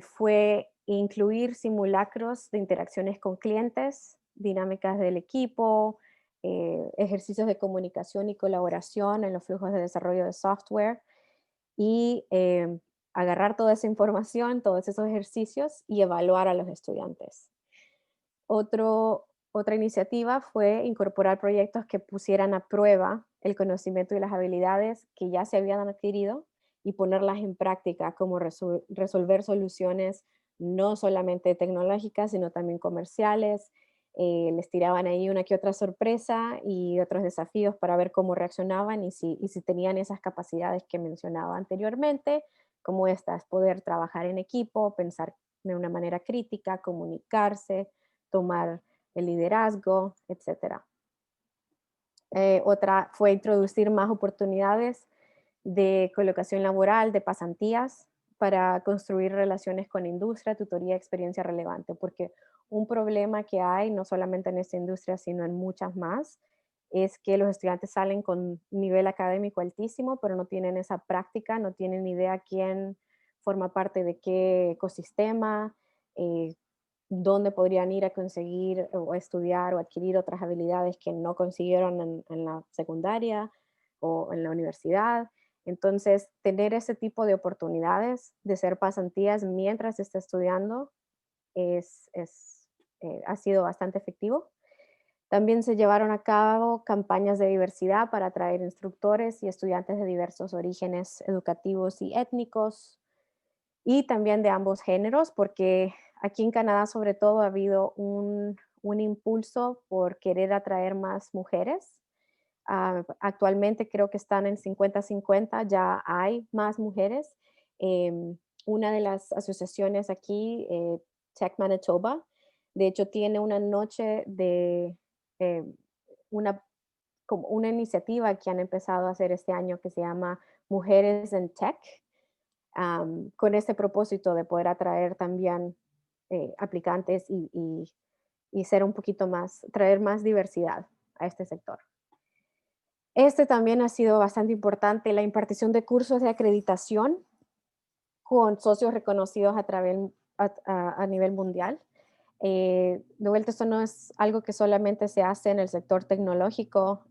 fue incluir simulacros de interacciones con clientes, dinámicas del equipo, ejercicios de comunicación y colaboración en los flujos de desarrollo de software, y agarrar toda esa información, todos esos ejercicios y evaluar a los estudiantes. Otra iniciativa fue incorporar proyectos que pusieran a prueba el conocimiento y las habilidades que ya se habían adquirido y ponerlas en práctica, como resolver soluciones no solamente tecnológicas, sino también comerciales. Les tiraban ahí una que otra sorpresa y otros desafíos para ver cómo reaccionaban y si tenían esas capacidades que mencionaba anteriormente, como estas: poder trabajar en equipo, pensar de una manera crítica, comunicarse, tomar el liderazgo, etc. Otra fue introducir más oportunidades de colocación laboral, de pasantías, para construir relaciones con industria, tutoría, experiencia relevante, porque un problema que hay, no solamente en esta industria, sino en muchas más, es que los estudiantes salen con nivel académico altísimo, pero no tienen esa práctica, no tienen ni idea quién forma parte de qué ecosistema, dónde podrían ir a conseguir o estudiar o adquirir otras habilidades que no consiguieron en la secundaria o en la universidad. Entonces, tener ese tipo de oportunidades de ser pasantías mientras está estudiando ha sido bastante efectivo. También se llevaron a cabo campañas de diversidad para atraer instructores y estudiantes de diversos orígenes educativos y étnicos, y también de ambos géneros, porque aquí en Canadá sobre todo ha habido un impulso por querer atraer más mujeres. Actualmente creo que están en 50-50, ya hay más mujeres. Una de las asociaciones aquí, Tech Manitoba, de hecho tiene una noche de eh, como una iniciativa que han empezado a hacer este año que se llama Mujeres en Tech, con este propósito de poder atraer también aplicantes y ser un poquito más, traer más diversidad a este sector. Este también ha sido bastante importante, la impartición de cursos de acreditación con socios reconocidos a nivel mundial. De vuelta, esto no es algo que solamente se hace en el sector tecnológico,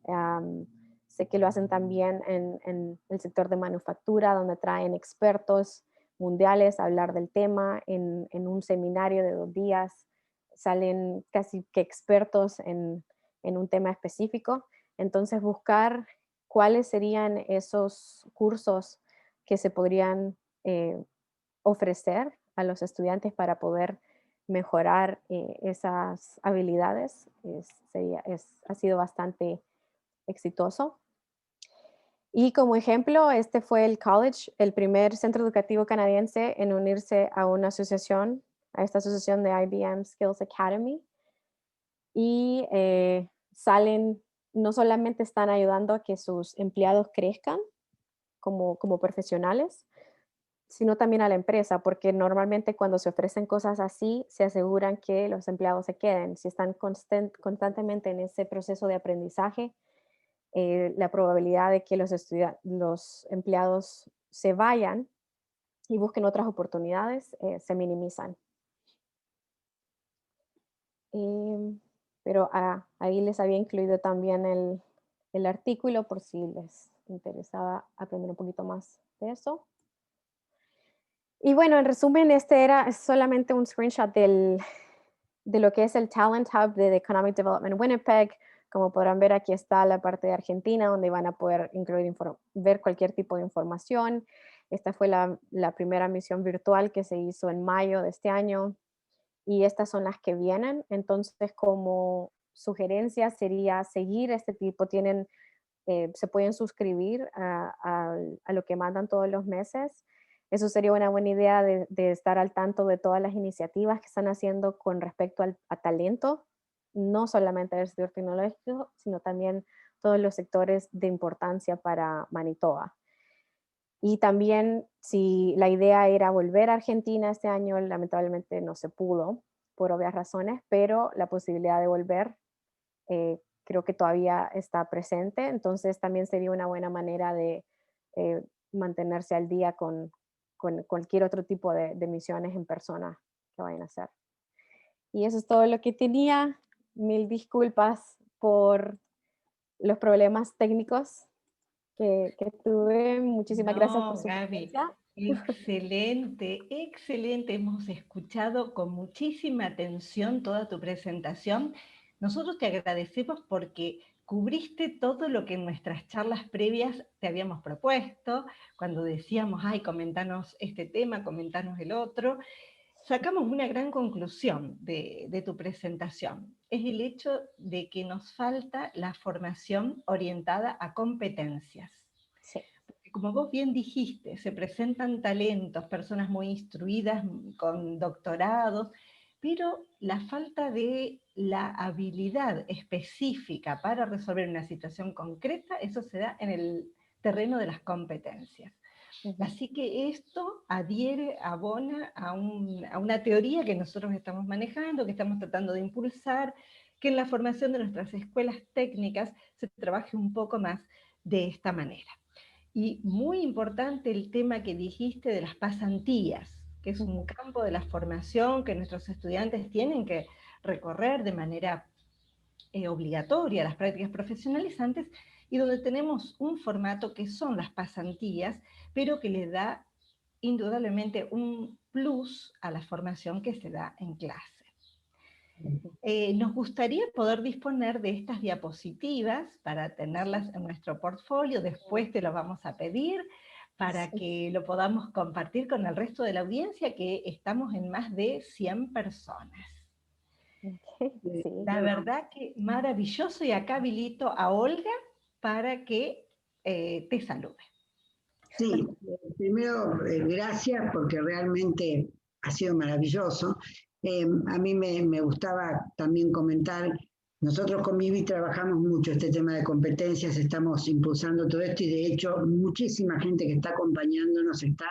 sé que lo hacen también en el sector de manufactura, donde traen expertos mundiales a hablar del tema en un seminario de 2 días, salen casi que expertos en un tema específico. Entonces, buscar cuáles serían esos cursos que se podrían ofrecer a los estudiantes para poder mejorar esas habilidades ha sido bastante exitoso. Y como ejemplo, este fue el college, el primer centro educativo canadiense en unirse a una asociación, a esta asociación de IBM Skills Academy. Y no solamente están ayudando a que sus empleados crezcan como profesionales, sino también a la empresa, porque normalmente cuando se ofrecen cosas así, se aseguran que los empleados se queden. Si están constantemente en ese proceso de aprendizaje, la probabilidad de que los empleados se vayan y busquen otras oportunidades se minimizan. Pero ahí les había incluido también el artículo por si les interesaba aprender un poquito más de eso. Y bueno, en resumen, este era solamente un screenshot de lo que es el Talent Hub de The Economic Development Winnipeg. Como podrán ver, aquí está la parte de Argentina, donde van a poder ver cualquier tipo de información. Esta fue la primera misión virtual que se hizo en mayo de este año. Y estas son las que vienen. Entonces, como sugerencia sería seguir este tipo. Se pueden suscribir a lo que mandan todos los meses. Eso sería una buena idea de estar al tanto de todas las iniciativas que están haciendo con respecto a talento, no solamente del sector tecnológico, sino también todos los sectores de importancia para Manitoba. Y también, si la idea era volver a Argentina este año, lamentablemente no se pudo, por obvias razones, pero la posibilidad de volver creo que todavía está presente, entonces también sería una buena manera de mantenerse al día con cualquier otro tipo de misiones en persona que vayan a hacer. Y eso es todo lo que tenía. Mil disculpas por los problemas técnicos que tuve. Muchísimas gracias por su Gaby, presencia. excelente, excelente. Hemos escuchado con muchísima atención toda tu presentación. Nosotros te agradecemos porque cubriste todo lo que en nuestras charlas previas te habíamos propuesto, cuando decíamos, ay, comentanos este tema, comentanos el otro. Sacamos una gran conclusión de tu presentación. Es el hecho de que nos falta la formación orientada a competencias. Sí. Como vos bien dijiste, se presentan talentos, personas muy instruidas, con doctorados, pero la falta de la habilidad específica para resolver una situación concreta, eso se da en el terreno de las competencias. Así que esto abona a una teoría que nosotros estamos manejando, que estamos tratando de impulsar, que en la formación de nuestras escuelas técnicas se trabaje un poco más de esta manera. Y muy importante el tema que dijiste de las pasantías, que es un campo de la formación que nuestros estudiantes tienen que recorrer de manera obligatoria, las prácticas profesionalizantes, y donde tenemos un formato que son las pasantías, pero que le da indudablemente un plus a la formación que se da en clase. Nos gustaría poder disponer de estas diapositivas para tenerlas en nuestro portfolio, después te lo vamos a pedir, para que lo podamos compartir con el resto de la audiencia, que estamos en más de 100 personas. Sí. La verdad que maravilloso, y acá habilito a Olga para que te salude. Sí, primero gracias porque realmente ha sido maravilloso. A mí me gustaba también comentar, nosotros con Vivi trabajamos mucho este tema de competencias, estamos impulsando todo esto y de hecho muchísima gente que está acompañándonos está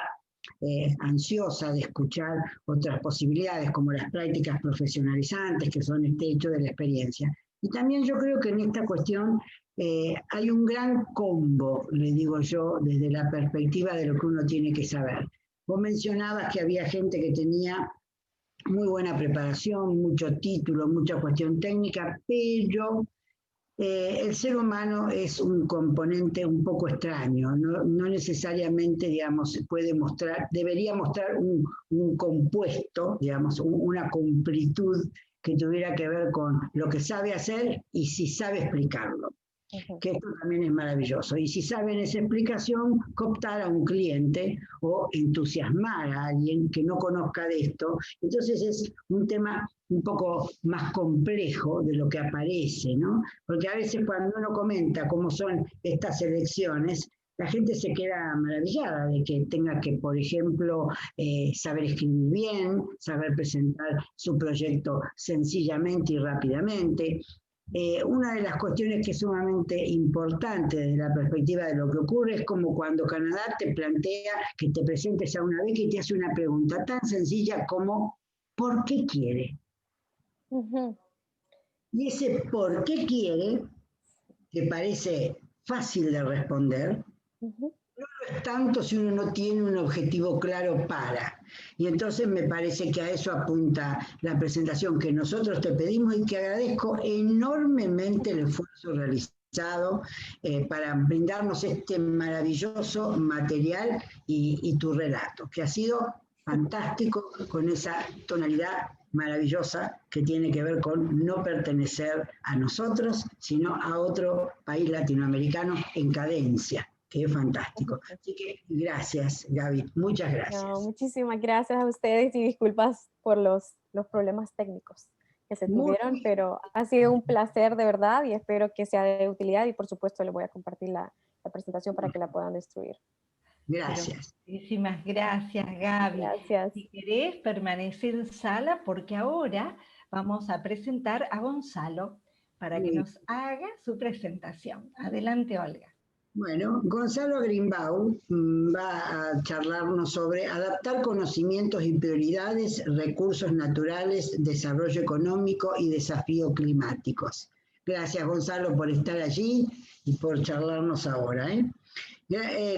ansiosa de escuchar otras posibilidades como las prácticas profesionalizantes que son este hecho de la experiencia. Y también yo creo que en esta cuestión hay un gran combo, le digo yo, desde la perspectiva de lo que uno tiene que saber. Vos mencionabas que había gente que tenía muy buena preparación, mucho título, mucha cuestión técnica, pero el ser humano es un componente un poco extraño, no necesariamente, digamos, debería mostrar un compuesto, digamos, una completud que tuviera que ver con lo que sabe hacer y si sabe explicarlo. Que esto también es maravilloso. Y si saben esa explicación, cooptar a un cliente o entusiasmar a alguien que no conozca de esto. Entonces es un tema un poco más complejo de lo que aparece, ¿no? Porque a veces cuando uno comenta cómo son estas elecciones, la gente se queda maravillada de que tenga que, por ejemplo, saber escribir bien, saber presentar su proyecto sencillamente y rápidamente. Una de las cuestiones que es sumamente importante desde la perspectiva de lo que ocurre es como cuando Canadá te plantea que te presentes a una beca y te hace una pregunta tan sencilla como ¿por qué quiere? Y ese ¿por qué quiere? Que parece fácil de responder, no lo es tanto si uno no tiene un objetivo claro para. Y entonces me parece que a eso apunta la presentación que nosotros te pedimos y que agradezco enormemente el esfuerzo realizado para brindarnos este maravilloso material y tu relato, que ha sido fantástico con esa tonalidad maravillosa que tiene que ver con no pertenecer a nosotros, sino a otro país latinoamericano en cadencia, que es fantástico. Así que gracias, Gaby, muchas gracias. No, muchísimas gracias a ustedes y disculpas por los problemas técnicos que se tuvieron, pero ha sido un placer de verdad y espero que sea de utilidad y por supuesto les voy a compartir la presentación para que la puedan destruir. Gracias. Pero muchísimas gracias, Gaby. Gracias. Si querés permanecer en sala, porque ahora vamos a presentar a Gonzalo para que nos haga su presentación. Adelante, Olga. Bueno, Gonzalo Grimbau va a charlarnos sobre adaptar conocimientos y prioridades, recursos naturales, desarrollo económico y desafíos climáticos. Gracias, Gonzalo, por estar allí y por charlarnos ahora.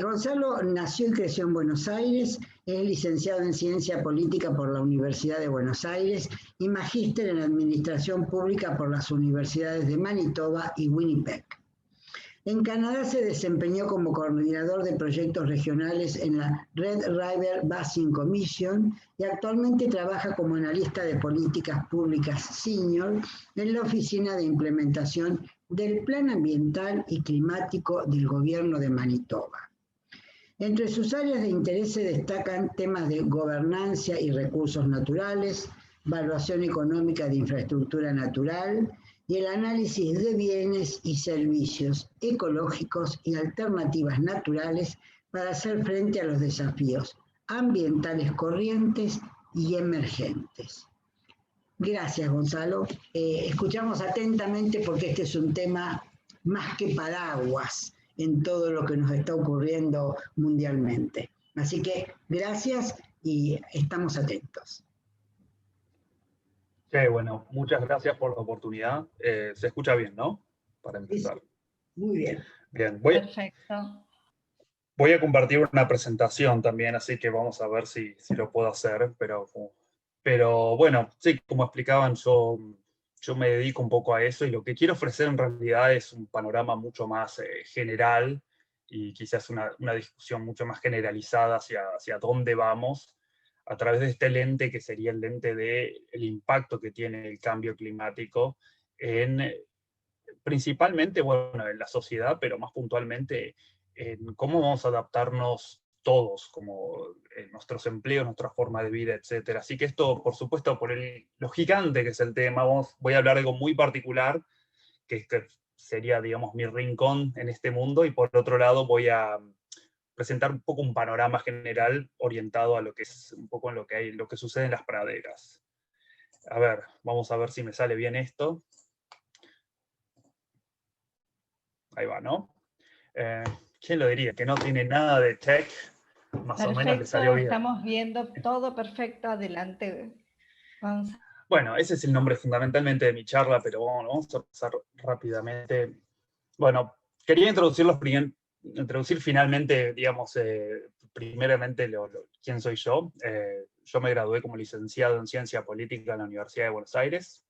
Gonzalo nació y creció en Buenos Aires, es licenciado en Ciencia Política por la Universidad de Buenos Aires y magíster en Administración Pública por las universidades de Manitoba y Winnipeg. En Canadá se desempeñó como coordinador de proyectos regionales en la Red River Basin Commission y actualmente trabaja como analista de políticas públicas senior en la Oficina de Implementación del Plan Ambiental y Climático del Gobierno de Manitoba. Entre sus áreas de interés se destacan temas de gobernanza y recursos naturales, evaluación económica de infraestructura natural, y el análisis de bienes y servicios ecológicos y alternativas naturales para hacer frente a los desafíos ambientales corrientes y emergentes. Gracias, Gonzalo. Escuchamos atentamente porque este es un tema más que paraguas en todo lo que nos está ocurriendo mundialmente. Así que gracias y estamos atentos. Sí, bueno, muchas gracias por la oportunidad. Se escucha bien, ¿no? Para empezar. Muy bien. Bien, Perfecto. voy a compartir una presentación también, así que vamos a ver si lo puedo hacer, pero bueno, sí, como explicaban, yo me dedico un poco a eso y lo que quiero ofrecer en realidad es un panorama mucho más general y quizás una discusión mucho más generalizada hacia dónde vamos a través de este lente que sería el lente del impacto que tiene el cambio climático principalmente, bueno, en la sociedad, pero más puntualmente en cómo vamos a adaptarnos todos, como en nuestros empleos, nuestra forma de vida, etc. Así que esto, por supuesto, por lo gigante que es el tema, voy a hablar de algo muy particular, que sería, digamos, mi rincón en este mundo, y por otro lado voy a presentar un poco un panorama general orientado a lo que es un poco en lo que sucede en las praderas. A ver, vamos a ver si me sale bien esto. Ahí va, ¿no? ¿Quién lo diría? Que no tiene nada de tech, más o menos le salió bien. Estamos viendo todo perfecto, adelante. Bueno, ese es el nombre fundamentalmente de mi charla, pero bueno, vamos a pasar rápidamente. Bueno, quería introducir finalmente, digamos, primeramente quién soy yo. Yo me gradué como licenciado en Ciencia Política en la Universidad de Buenos Aires.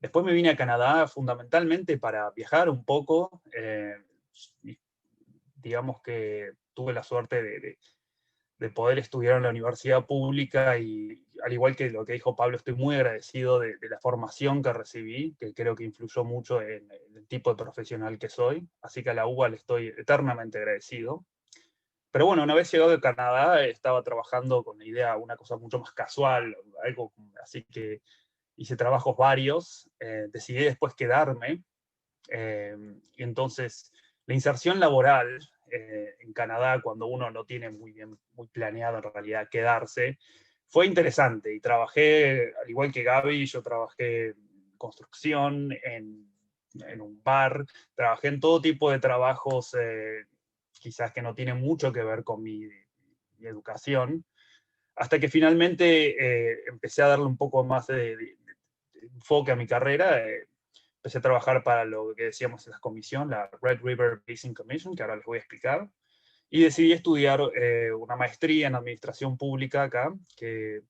Después me vine a Canadá fundamentalmente para viajar un poco. Digamos que tuve la suerte de poder estudiar en la universidad pública y, al igual que lo que dijo Pablo, estoy muy agradecido de la formación que recibí, que creo que influyó mucho en el tipo de profesional que soy. Así que a la UBA le estoy eternamente agradecido. Pero bueno, una vez llegado de Canadá, estaba trabajando con la idea, una cosa mucho más casual, algo así que hice trabajos varios. Decidí después quedarme. Y entonces, la inserción laboral en Canadá, cuando uno no tiene muy planeado en realidad quedarse, fue interesante. Y trabajé, al igual que Gaby, yo trabajé en construcción, en un bar, trabajé en todo tipo de trabajos, quizás que no tienen mucho que ver con mi educación, hasta que finalmente empecé a darle un poco más de enfoque a mi carrera. Empecé a trabajar para lo que decíamos en la comisión, la Red River Basin Commission, que ahora les voy a explicar, y decidí estudiar una maestría en administración pública acá, que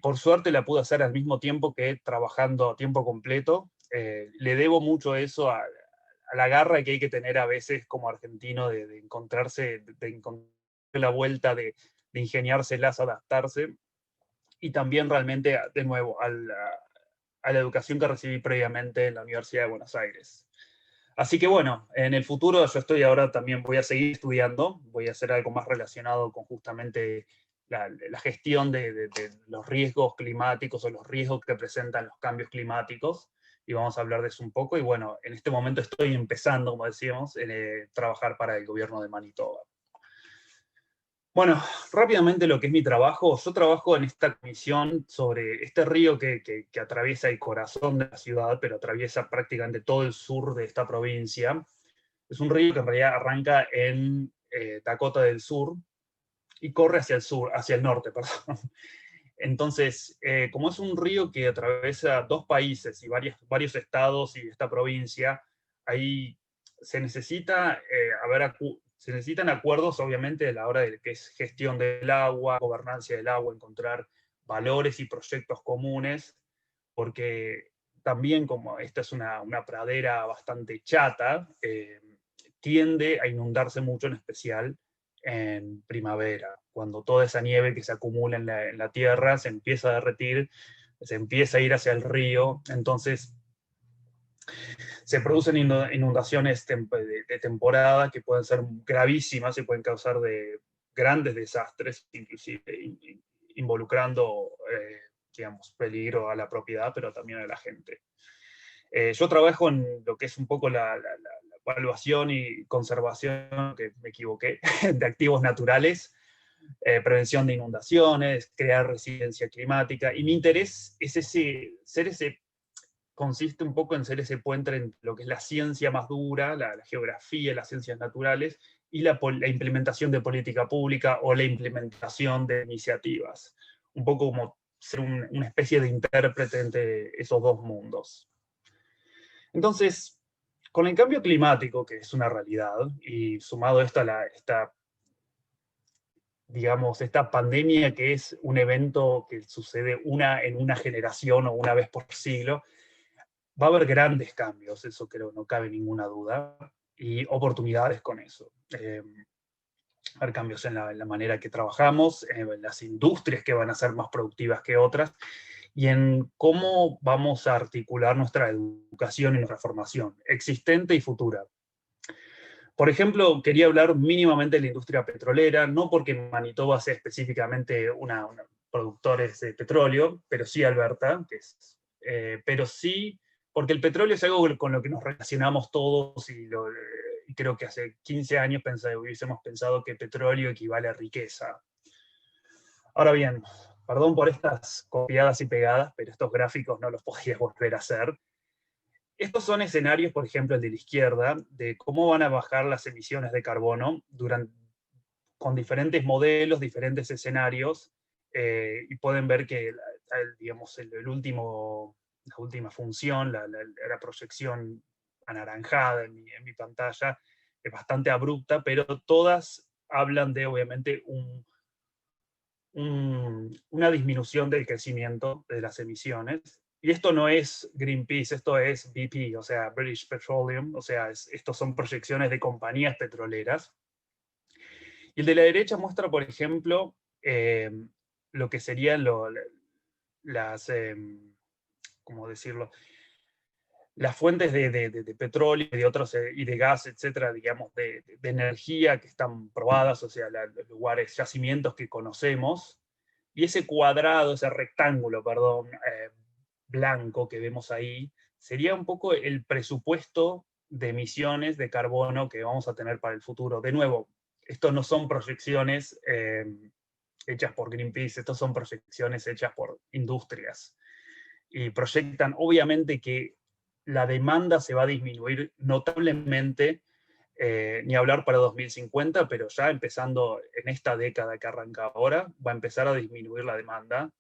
por suerte la pude hacer al mismo tiempo que trabajando a tiempo completo. Le debo mucho eso a la garra que hay que tener a veces como argentino de encontrar la vuelta, de ingeniárselas, adaptarse, y también realmente, de nuevo, a la educación que recibí previamente en la Universidad de Buenos Aires. Así que bueno, en el futuro yo estoy ahora también, voy a seguir estudiando, voy a hacer algo más relacionado con justamente la gestión de los riesgos climáticos o los riesgos que presentan los cambios climáticos, y vamos a hablar de eso un poco. Y bueno, en este momento estoy empezando, como decíamos, a trabajar para el gobierno de Manitoba. Bueno, rápidamente lo que es mi trabajo. Yo trabajo en esta comisión sobre este río que atraviesa el corazón de la ciudad, pero atraviesa prácticamente todo el sur de esta provincia. Es un río que en realidad arranca en Dakota del Sur y corre hacia el sur, hacia el norte, perdón. Entonces, como es un río que atraviesa dos países y varios estados y esta provincia, ahí se necesitan acuerdos, obviamente, a la hora de que es gestión del agua, gobernancia del agua, encontrar valores y proyectos comunes, porque también, como esta es una pradera bastante chata, tiende a inundarse mucho, en especial en primavera, cuando toda esa nieve que se acumula en la tierra se empieza a derretir, se empieza a ir hacia el río. Entonces se producen inundaciones de temporada que pueden ser gravísimas y pueden causar de grandes desastres, inclusive involucrando, digamos, peligro a la propiedad, pero también a la gente. Yo trabajo en lo que es un poco la evaluación y conservación, que me equivoqué, de activos naturales. prevención de inundaciones, crear resiliencia climática, y mi interés es consiste un poco en ser ese puente entre lo que es la ciencia más dura, la geografía, las ciencias naturales, y la implementación de política pública o la implementación de iniciativas. Un poco como ser una especie de intérprete entre esos dos mundos. Entonces, con el cambio climático, que es una realidad, y sumado esto a esta pandemia, que es un evento que sucede en una generación o una vez por siglo, va a haber grandes cambios, eso creo, no cabe ninguna duda, y oportunidades con eso. Va a haber cambios en la manera que trabajamos, en las industrias que van a ser más productivas que otras, y en cómo vamos a articular nuestra educación y nuestra formación, existente y futura. Por ejemplo, quería hablar mínimamente de la industria petrolera, no porque Manitoba sea específicamente una productores de petróleo, pero sí Alberta, pero sí porque el petróleo es algo con lo que nos relacionamos todos, y creo que hace 15 años hubiésemos pensado que petróleo equivale a riqueza. Ahora bien, perdón por estas copiadas y pegadas, pero estos gráficos no los podía volver a hacer. Estos son escenarios, por ejemplo, el de la izquierda, de cómo van a bajar las emisiones de carbono con diferentes modelos, diferentes escenarios, y pueden ver que, digamos, la última función, la proyección anaranjada en mi pantalla, es bastante abrupta, pero todas hablan de, obviamente, una disminución del crecimiento de las emisiones. Y esto no es Greenpeace, esto es BP, o sea, British Petroleum, o sea, estos son proyecciones de compañías petroleras. Y el de la derecha muestra, por ejemplo, lo que serían ¿cómo decirlo? Las fuentes de petróleo y de otros, y de gas, etcétera, digamos, de energía que están probadas, o sea, los lugares, yacimientos que conocemos, y ese cuadrado, ese rectángulo, perdón, blanco que vemos ahí, sería un poco el presupuesto de emisiones de carbono que vamos a tener para el futuro. De nuevo, estos no son proyecciones hechas por Greenpeace, estos son proyecciones hechas por industrias. Y proyectan, obviamente, que la demanda se va a disminuir notablemente, ni hablar para 2050, pero ya empezando en esta década que arranca ahora, va a empezar a disminuir la demanda.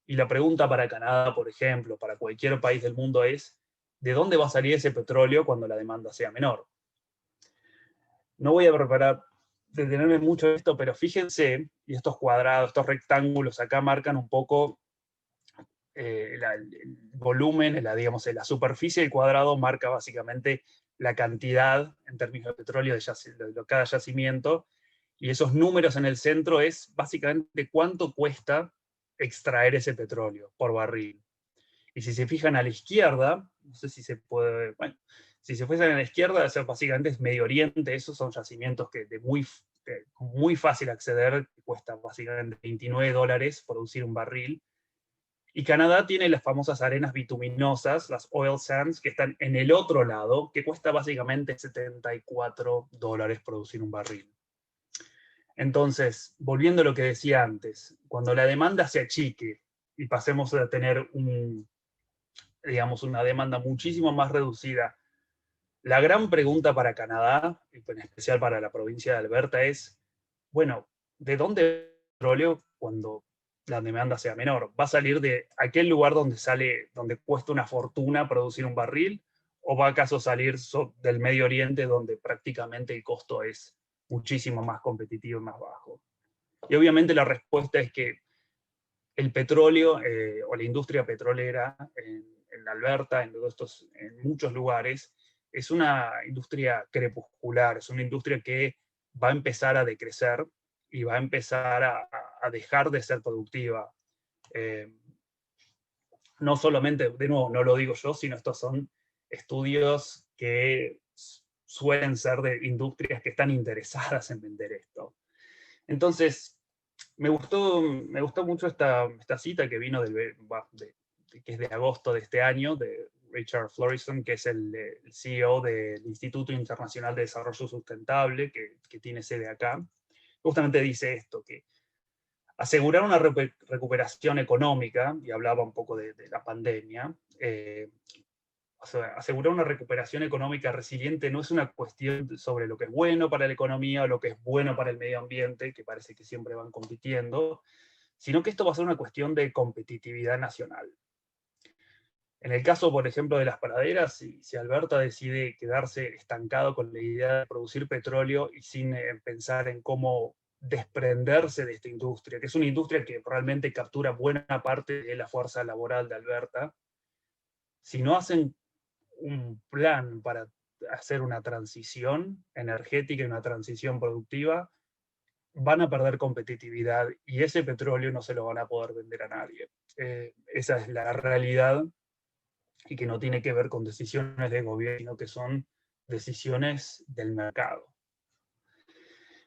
Y la pregunta para Canadá, por ejemplo, para cualquier país del mundo es, ¿de dónde va a salir ese petróleo cuando la demanda sea menor? No voy a detenerme mucho en esto, pero fíjense, y estos cuadrados, estos rectángulos acá marcan un poco el volumen, digamos, la superficie del cuadrado marca básicamente la cantidad en términos de petróleo de cada yacimiento, y esos números en el centro es básicamente cuánto cuesta extraer ese petróleo por barril. Y si se fijan a la izquierda, no sé si se puede, bueno, si se fuesen a la izquierda, eso básicamente es Medio Oriente, esos son yacimientos muy fácil acceder, que cuesta básicamente $29 producir un barril. Y Canadá tiene las famosas arenas bituminosas, las oil sands, que están en el otro lado, que cuesta básicamente $74 producir un barril. Entonces, volviendo a lo que decía antes, cuando la demanda se achique y pasemos a tener una demanda muchísimo más reducida, la gran pregunta para Canadá, y en especial para la provincia de Alberta, es, bueno, ¿de dónde viene el petróleo cuando la demanda sea menor? ¿Va a salir de aquel lugar donde cuesta una fortuna producir un barril? ¿O va acaso salir del Medio Oriente, donde prácticamente el costo es muchísimo más competitivo y más bajo? Y obviamente la respuesta es que el petróleo, o la industria petrolera en Alberta, en muchos lugares, es una industria crepuscular, es una industria que va a empezar a decrecer y va a empezar a dejar de ser productiva. No solamente, de nuevo, no lo digo yo, sino estos son estudios que suelen ser de industrias que están interesadas en vender esto. Entonces, me gustó mucho esta cita que vino que es de agosto de este año, de Richard Florison, que es el CEO del Instituto Internacional de Desarrollo Sustentable, que tiene sede acá. Justamente dice esto, que Asegurar una recuperación económica, y hablaba un poco de la pandemia, o sea, asegurar una recuperación económica resiliente no es una cuestión sobre lo que es bueno para la economía o lo que es bueno para el medio ambiente, que parece que siempre van compitiendo, sino que esto va a ser una cuestión de competitividad nacional. En el caso, por ejemplo, de las praderas, si Alberta decide quedarse estancado con la idea de producir petróleo y sin pensar en cómo desprenderse de esta industria, que es una industria que realmente captura buena parte de la fuerza laboral de Alberta, si no hacen un plan para hacer una transición energética y una transición productiva, van a perder competitividad y ese petróleo no se lo van a poder vender a nadie. Esa es la realidad, y que no tiene que ver con decisiones de gobierno, sino que son decisiones del mercado.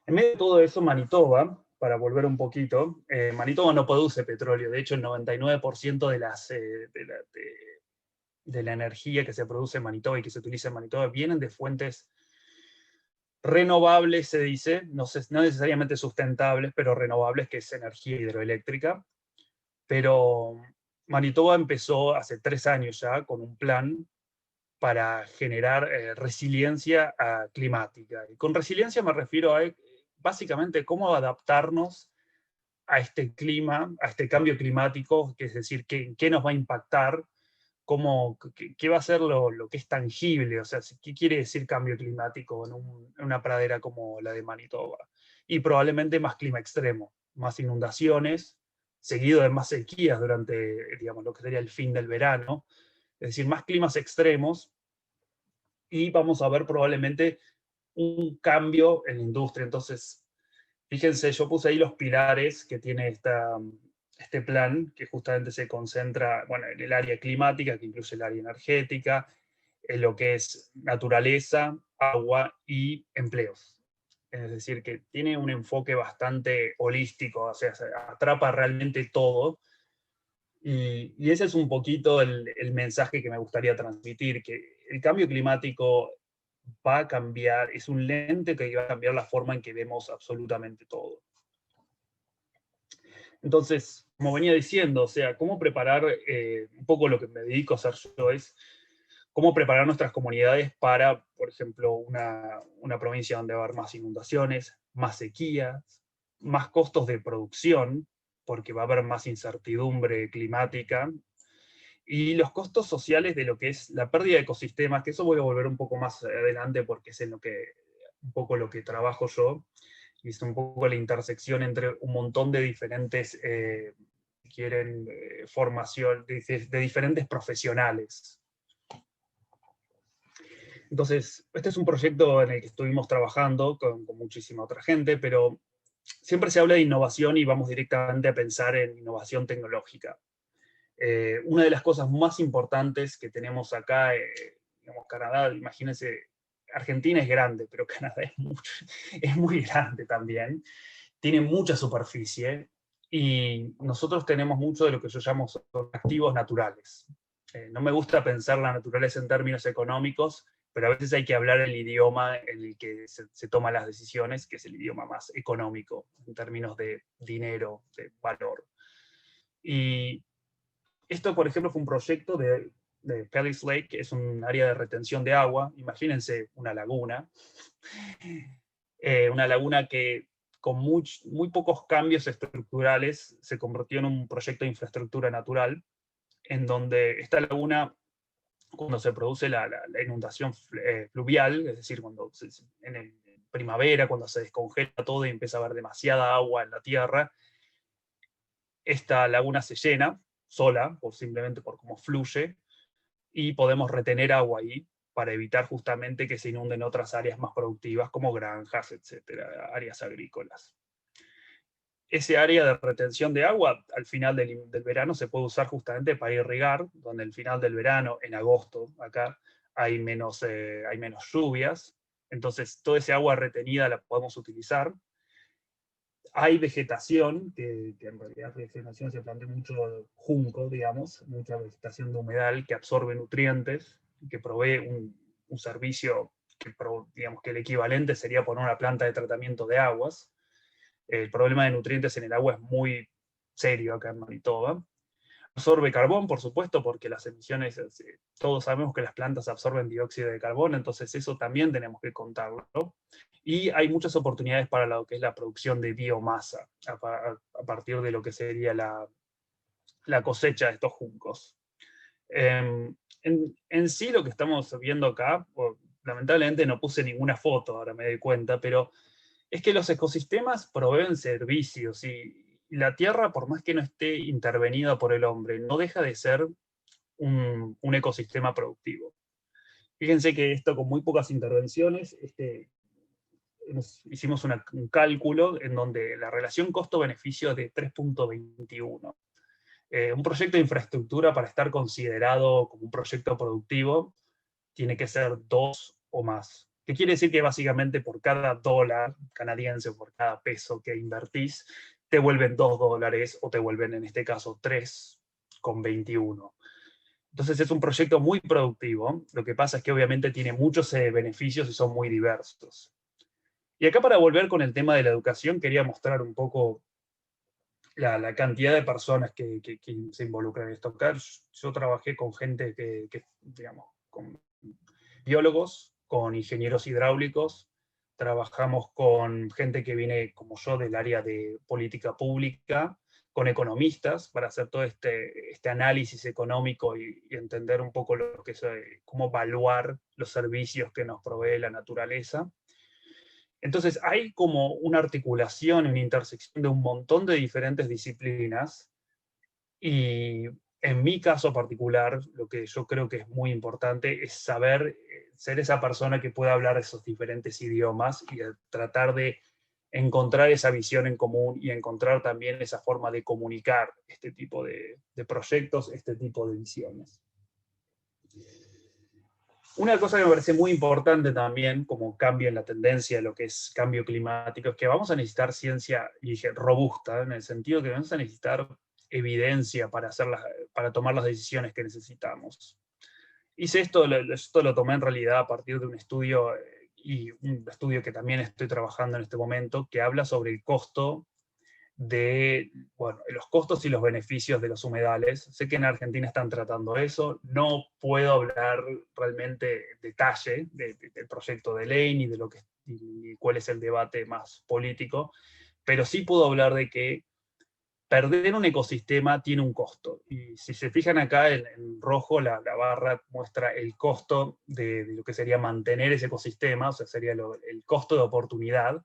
En medio de todo eso, Manitoba, para volver un poquito, Manitoba no produce petróleo. De hecho, el 99% de la energía que se produce en Manitoba y que se utiliza en Manitoba vienen de fuentes renovables, se dice, no necesariamente sustentables, pero renovables, que es energía hidroeléctrica. Pero Manitoba empezó hace 3 años ya con un plan para generar resiliencia climática. Y con resiliencia me refiero a básicamente cómo adaptarnos a este clima, a este cambio climático, que es decir, qué nos va a impactar, qué va a ser lo que es tangible, o sea, qué quiere decir cambio climático en una pradera como la de Manitoba. Y probablemente más clima extremo, más inundaciones, seguido de más sequías durante, digamos, lo que sería el fin del verano, es decir, más climas extremos, y vamos a ver probablemente un cambio en la industria. Entonces, fíjense, yo puse ahí los pilares que tiene este plan, que justamente se concentra, bueno, en el área climática, que incluye el área energética, en lo que es naturaleza, agua y empleos. Es decir, que tiene un enfoque bastante holístico, o sea, se atrapa realmente todo. Y ese es un poquito el mensaje que me gustaría transmitir, que el cambio climático va a cambiar, es un lente que va a cambiar la forma en que vemos absolutamente todo. Entonces, como venía diciendo, o sea, cómo preparar, un poco lo que me dedico a hacer yo es cómo preparar nuestras comunidades para, por ejemplo, una provincia donde va a haber más inundaciones, más sequías, más costos de producción, porque va a haber más incertidumbre climática, y los costos sociales de lo que es la pérdida de ecosistemas, que eso voy a volver un poco más adelante porque es un poco lo que trabajo yo, y es un poco la intersección entre un montón de diferentes, formación, de diferentes profesionales. Entonces, este es un proyecto en el que estuvimos trabajando con muchísima otra gente, pero siempre se habla de innovación y vamos directamente a pensar en innovación tecnológica. Una de las cosas más importantes que tenemos acá, digamos, Canadá, imagínense, Argentina es grande, pero Canadá es muy grande también, tiene mucha superficie, y nosotros tenemos mucho de lo que yo llamo son activos naturales. No me gusta pensar la naturaleza en términos económicos, pero a veces hay que hablar el idioma en el que se toman las decisiones, que es el idioma más económico, en términos de dinero, de valor. Y esto, por ejemplo, fue un proyecto de Pellis Lake, que es un área de retención de agua. Imagínense una laguna que con muy pocos cambios estructurales se convirtió en un proyecto de infraestructura natural, en donde esta laguna, cuando se produce la inundación fluvial, es decir, en primavera, cuando se descongela todo y empieza a haber demasiada agua en la tierra, esta laguna se llena sola, simplemente por cómo fluye, y podemos retener agua ahí para evitar justamente que se inunden otras áreas más productivas como granjas, etcétera, áreas agrícolas. Ese área de retención de agua al final del verano se puede usar justamente para irrigar, donde al final del verano, en agosto, acá hay menos lluvias, entonces toda esa agua retenida la podemos utilizar. Hay vegetación, que en realidad vegetación se plantea mucho junco, digamos, mucha vegetación de humedal que absorbe nutrientes, que provee un servicio que, digamos, que el equivalente sería poner una planta de tratamiento de aguas. El problema de nutrientes en el agua es muy serio acá en Manitoba. Absorbe carbón, por supuesto, porque las emisiones, todos sabemos que las plantas absorben dióxido de carbono, entonces eso también tenemos que contarlo, ¿no? Y hay muchas oportunidades para lo que es la producción de biomasa, a partir de lo que sería la cosecha de estos juncos. En sí lo que estamos viendo acá, lamentablemente no puse ninguna foto, ahora me doy cuenta, pero es que los ecosistemas proveen servicios y la Tierra, por más que no esté intervenida por el hombre, no deja de ser un ecosistema productivo. Fíjense que esto con muy pocas intervenciones, hicimos un cálculo en donde la relación costo-beneficio es de 3.21. Un proyecto de infraestructura, para estar considerado como un proyecto productivo, tiene que ser 2 o más. ¿Qué quiere decir? Que básicamente por cada dólar canadiense o por cada peso que invertís, te vuelven $2 o te vuelven, en este caso, 3,21. Entonces es un proyecto muy productivo. Lo que pasa es que obviamente tiene muchos beneficios y son muy diversos. Y acá, para volver con el tema de la educación, quería mostrar un poco la cantidad de personas que se involucran en esto. Acá yo trabajé con gente digamos, con biólogos, con ingenieros hidráulicos, trabajamos con gente que viene, como yo, del área de política pública, con economistas, para hacer todo este análisis económico y entender un poco cómo evaluar los servicios que nos provee la naturaleza. Entonces hay como una articulación, una intersección de un montón de diferentes disciplinas, y en mi caso particular, lo que yo creo que es muy importante es saber ser esa persona que pueda hablar esos diferentes idiomas y tratar de encontrar esa visión en común y encontrar también esa forma de comunicar este tipo de proyectos, este tipo de visiones. Una cosa que me parece muy importante también, como cambio en la tendencia de lo que es cambio climático, es que vamos a necesitar ciencia, y dije, robusta, en el sentido que vamos a necesitar evidencia para tomar las decisiones que necesitamos. Hice esto lo tomé en realidad a partir de un estudio, y un estudio que también estoy trabajando en este momento, que habla sobre el costo los costos y los beneficios de los humedales. Sé que en Argentina están tratando eso, no puedo hablar realmente detalle del proyecto de ley ni cuál es el debate más político, pero sí puedo hablar de que perder un ecosistema tiene un costo. Y si se fijan acá en rojo, la barra muestra el costo de lo que sería mantener ese ecosistema, o sea, sería el costo de oportunidad.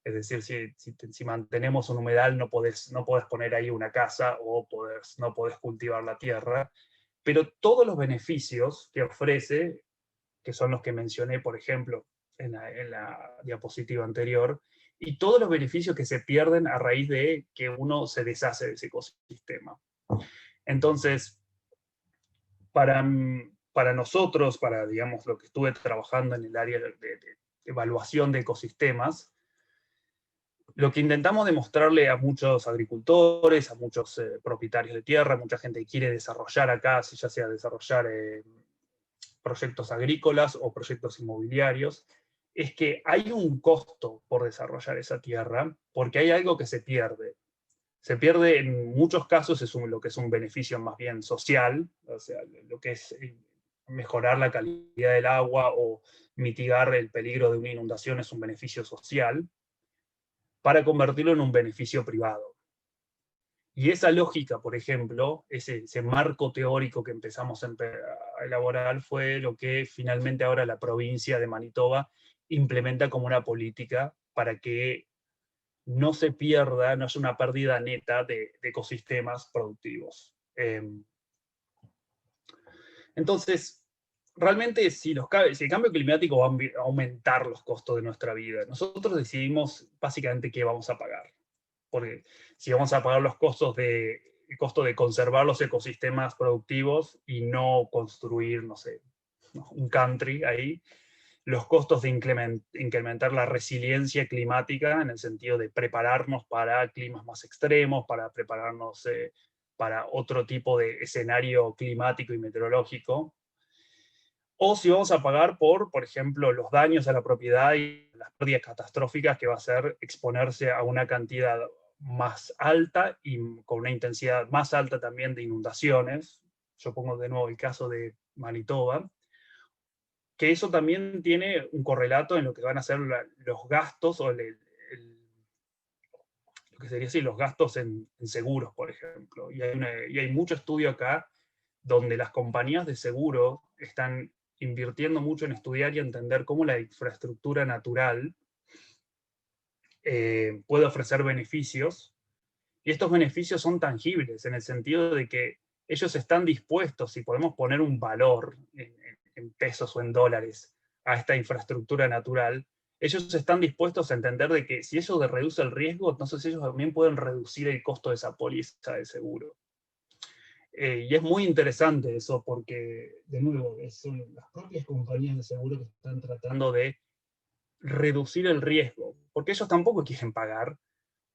Es decir, si mantenemos un humedal, no podés poner ahí una casa o no podés cultivar la tierra, pero todos los beneficios que ofrece, que son los que mencioné, por ejemplo, en la diapositiva anterior, y todos los beneficios que se pierden a raíz de que uno se deshace de ese ecosistema. Entonces, para nosotros, digamos, lo que estuve trabajando en el área de evaluación de ecosistemas, lo que intentamos demostrarle a muchos agricultores, a muchos propietarios de tierra, mucha gente que quiere desarrollar acá, ya sea desarrollar proyectos agrícolas o proyectos inmobiliarios, es que hay un costo por desarrollar esa tierra, porque hay algo que se pierde. Se pierde en muchos casos, lo que es un beneficio más bien social, o sea, lo que es mejorar la calidad del agua o mitigar el peligro de una inundación es un beneficio social, para convertirlo en un beneficio privado. Y esa lógica, por ejemplo, ese marco teórico que empezamos a elaborar, fue lo que finalmente ahora la provincia de Manitoba implementa como una política para que no se pierda, no haya una pérdida neta de ecosistemas productivos. Entonces, realmente si el cambio climático va a aumentar los costos de nuestra vida, nosotros decidimos básicamente qué vamos a pagar. Porque si vamos a pagar el costo de conservar los ecosistemas productivos y no construir, no sé, un country ahí, los costos de incrementar la resiliencia climática, en el sentido de prepararnos para climas más extremos, para prepararnos para otro tipo de escenario climático y meteorológico, o si vamos a pagar por ejemplo, los daños a la propiedad y las pérdidas catastróficas que va a ser exponerse a una cantidad más alta y con una intensidad más alta también de inundaciones. Yo pongo de nuevo el caso de Manitoba, que eso también tiene un correlato en lo que van a ser los gastos o lo que sería así, los gastos en seguros, por ejemplo. Y hay mucho estudio acá donde las compañías de seguro están invirtiendo mucho en estudiar y entender cómo la infraestructura natural puede ofrecer beneficios, y estos beneficios son tangibles, en el sentido de que ellos están dispuestos, si podemos poner un valor en pesos o en dólares a esta infraestructura natural, ellos están dispuestos a entender de que si eso reduce el riesgo, entonces ellos también pueden reducir el costo de esa póliza de seguro. Y es muy interesante eso porque, de nuevo, son las propias compañías de seguro que están tratando de reducir el riesgo, porque ellos tampoco quieren pagar,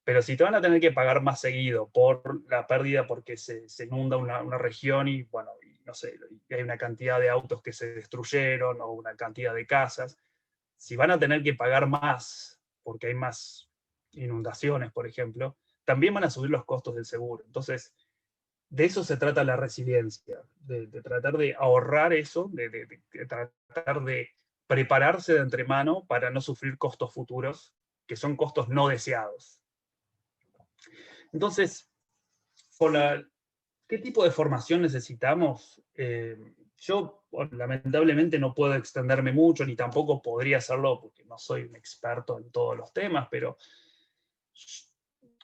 pero si te van a tener que pagar más seguido por la pérdida porque se inunda una región y, bueno, y no sé, y hay una cantidad de autos que se destruyeron o una cantidad de casas, si van a tener que pagar más porque hay más inundaciones, por ejemplo, también van a subir los costos del seguro. Entonces, de eso se trata la resiliencia, de tratar de ahorrar eso, de tratar de prepararse de antemano para no sufrir costos futuros, que son costos no deseados. Entonces, ¿qué tipo de formación necesitamos? Yo, bueno, lamentablemente no puedo extenderme mucho, ni tampoco podría hacerlo porque no soy un experto en todos los temas, pero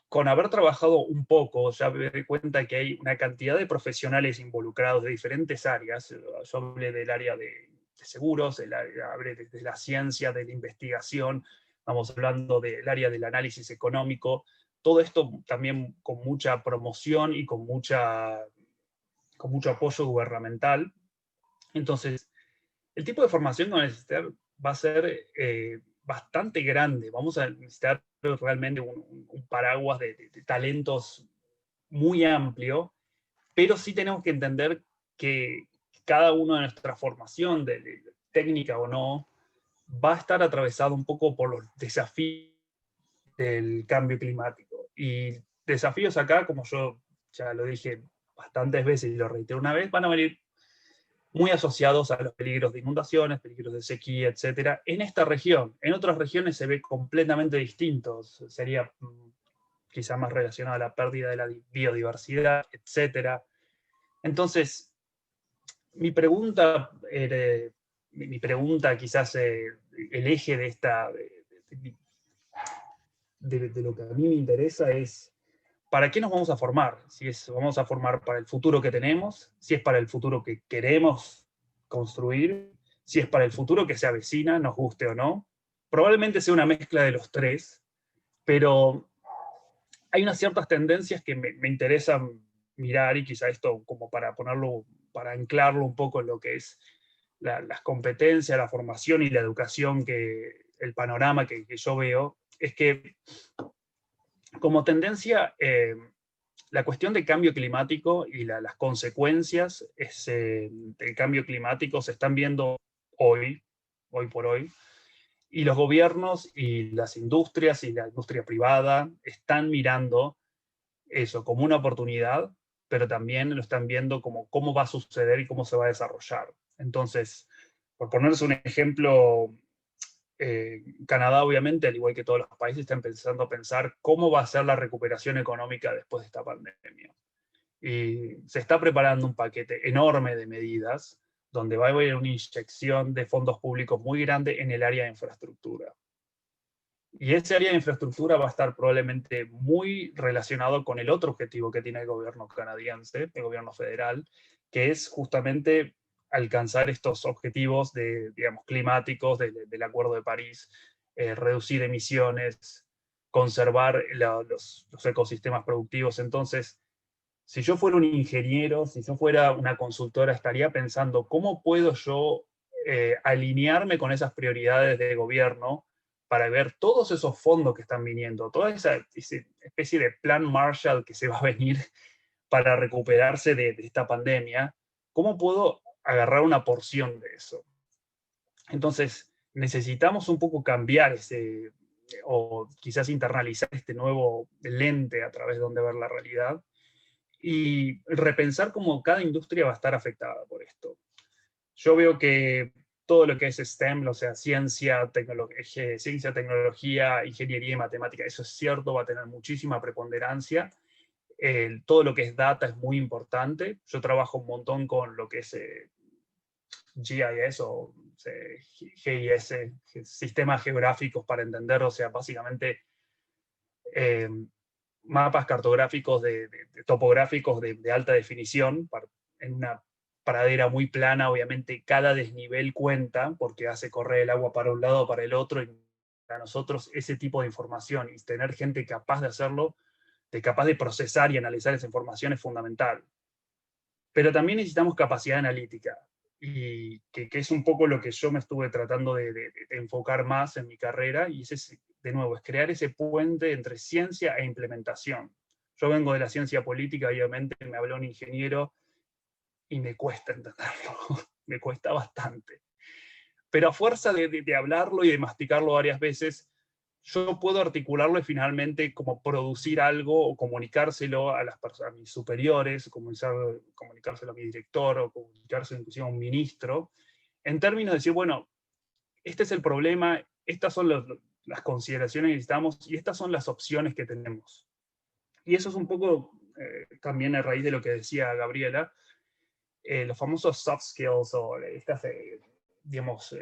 con haber trabajado un poco, ya me doy cuenta que hay una cantidad de profesionales involucrados de diferentes áreas. Yo hablé del área de seguros, hablé de la ciencia, de la investigación, vamos hablando del área del análisis económico, todo esto también con mucha promoción y con mucho apoyo gubernamental. Entonces, el tipo de formación que van a necesitar va a ser bastante grande. Vamos a necesitar realmente un paraguas de talentos muy amplio, pero sí tenemos que entender que cada una de nuestra formación, de técnica o no, va a estar atravesado un poco por los desafíos del cambio climático. Y desafíos acá, como yo ya lo dije bastantes veces y lo reitero una vez, van a venir muy asociados a los peligros de inundaciones, peligros de sequía, etc. En esta región. En otras regiones se ve completamente distinto. Sería quizá más relacionado a la pérdida de la biodiversidad, etc. Entonces, mi pregunta quizás el eje de lo que a mí me interesa es ¿para qué nos vamos a formar? Si vamos a formar para el futuro que tenemos, si es para el futuro que queremos construir, si es para el futuro que se avecina, nos guste o no. Probablemente sea una mezcla de los tres, pero hay unas ciertas tendencias que me interesan mirar, y quizá esto como para anclarlo un poco en lo que es las competencias, la formación y la educación, el panorama que yo veo, es que como tendencia, la cuestión del cambio climático y las consecuencias del cambio climático se están viendo hoy por hoy, y los gobiernos y las industrias y la industria privada están mirando eso como una oportunidad, pero también lo están viendo como cómo va a suceder y cómo se va a desarrollar. Entonces, por ponerles un ejemplo, Canadá, obviamente, al igual que todos los países, está empezando a pensar cómo va a ser la recuperación económica después de esta pandemia. Y se está preparando un paquete enorme de medidas donde va a haber una inyección de fondos públicos muy grande en el área de infraestructura. Y ese área de infraestructura va a estar probablemente muy relacionado con el otro objetivo que tiene el gobierno canadiense, el gobierno federal, que es justamente alcanzar estos objetivos digamos, climáticos del Acuerdo de París, reducir emisiones, conservar los ecosistemas productivos. Entonces, si yo fuera un ingeniero, si yo fuera una consultora, estaría pensando cómo puedo yo alinearme con esas prioridades de gobierno para ver todos esos fondos que están viniendo, toda esa especie de plan Marshall que se va a venir para recuperarse de esta pandemia. ¿Cómo puedo agarrar una porción de eso? Entonces, necesitamos un poco cambiar o quizás internalizar este nuevo lente a través de donde ver la realidad y repensar cómo cada industria va a estar afectada por esto. Yo veo que todo lo que es STEM, o sea, ciencia, tecnología, ingeniería y matemática, eso es cierto, va a tener muchísima preponderancia. Todo lo que es data es muy importante. Yo trabajo un montón con lo que es GIS o GIS, sistemas geográficos para entender, o sea, básicamente mapas cartográficos, topográficos de alta definición, en una pradera muy plana. Obviamente cada desnivel cuenta, porque hace correr el agua para un lado o para el otro, y para nosotros ese tipo de información y tener gente capaz de hacerlo, capaz de procesar y analizar esa información es fundamental. Pero también necesitamos capacidad analítica, y que es un poco lo que yo me estuve tratando de enfocar más en mi carrera, y de nuevo, es crear ese puente entre ciencia e implementación. Yo vengo de la ciencia política, obviamente me habló un ingeniero y me cuesta entenderlo, me cuesta bastante. Pero a fuerza de hablarlo y de masticarlo varias veces, yo puedo articularlo y finalmente como producir algo o comunicárselo a a mis superiores, comunicárselo a mi director o comunicárselo inclusive a un ministro, en términos de decir, bueno, este es el problema, estas son las consideraciones que necesitamos y estas son las opciones que tenemos. Y eso es un poco también a raíz de lo que decía Gabriela, los famosos soft skills o estas, digamos,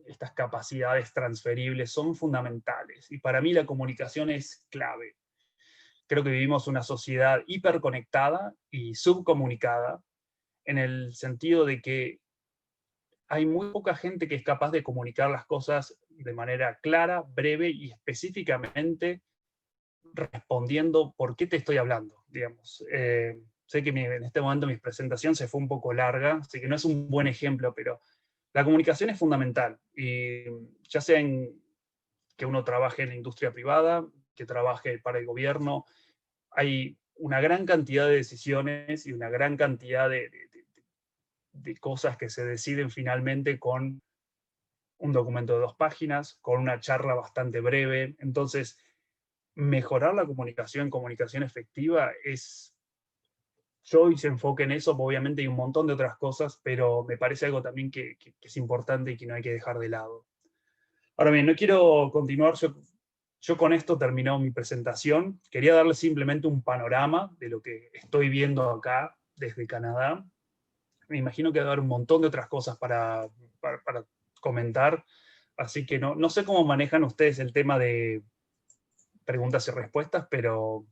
estas capacidades transferibles son fundamentales. Y para mí la comunicación es clave. Creo que vivimos una sociedad hiperconectada y subcomunicada, en el sentido de que hay muy poca gente que es capaz de comunicar las cosas de manera clara, breve y específicamente respondiendo por qué te estoy hablando, digamos. Sé que en este momento mi presentación se fue un poco larga, así que no es un buen ejemplo, pero la comunicación es fundamental, y ya sea que uno trabaje en la industria privada, que trabaje para el gobierno, hay una gran cantidad de decisiones y una gran cantidad de cosas que se deciden finalmente con un documento de 2 páginas, con una charla bastante breve. Entonces, mejorar la comunicación efectiva yo hice enfoque en eso, obviamente hay un montón de otras cosas, pero me parece algo también que es importante y que no hay que dejar de lado. Ahora bien, no quiero continuar, yo con esto terminó mi presentación. Quería darles simplemente un panorama de lo que estoy viendo acá desde Canadá. Me imagino que va a haber un montón de otras cosas para comentar, así que no sé cómo manejan ustedes el tema de preguntas y respuestas, pero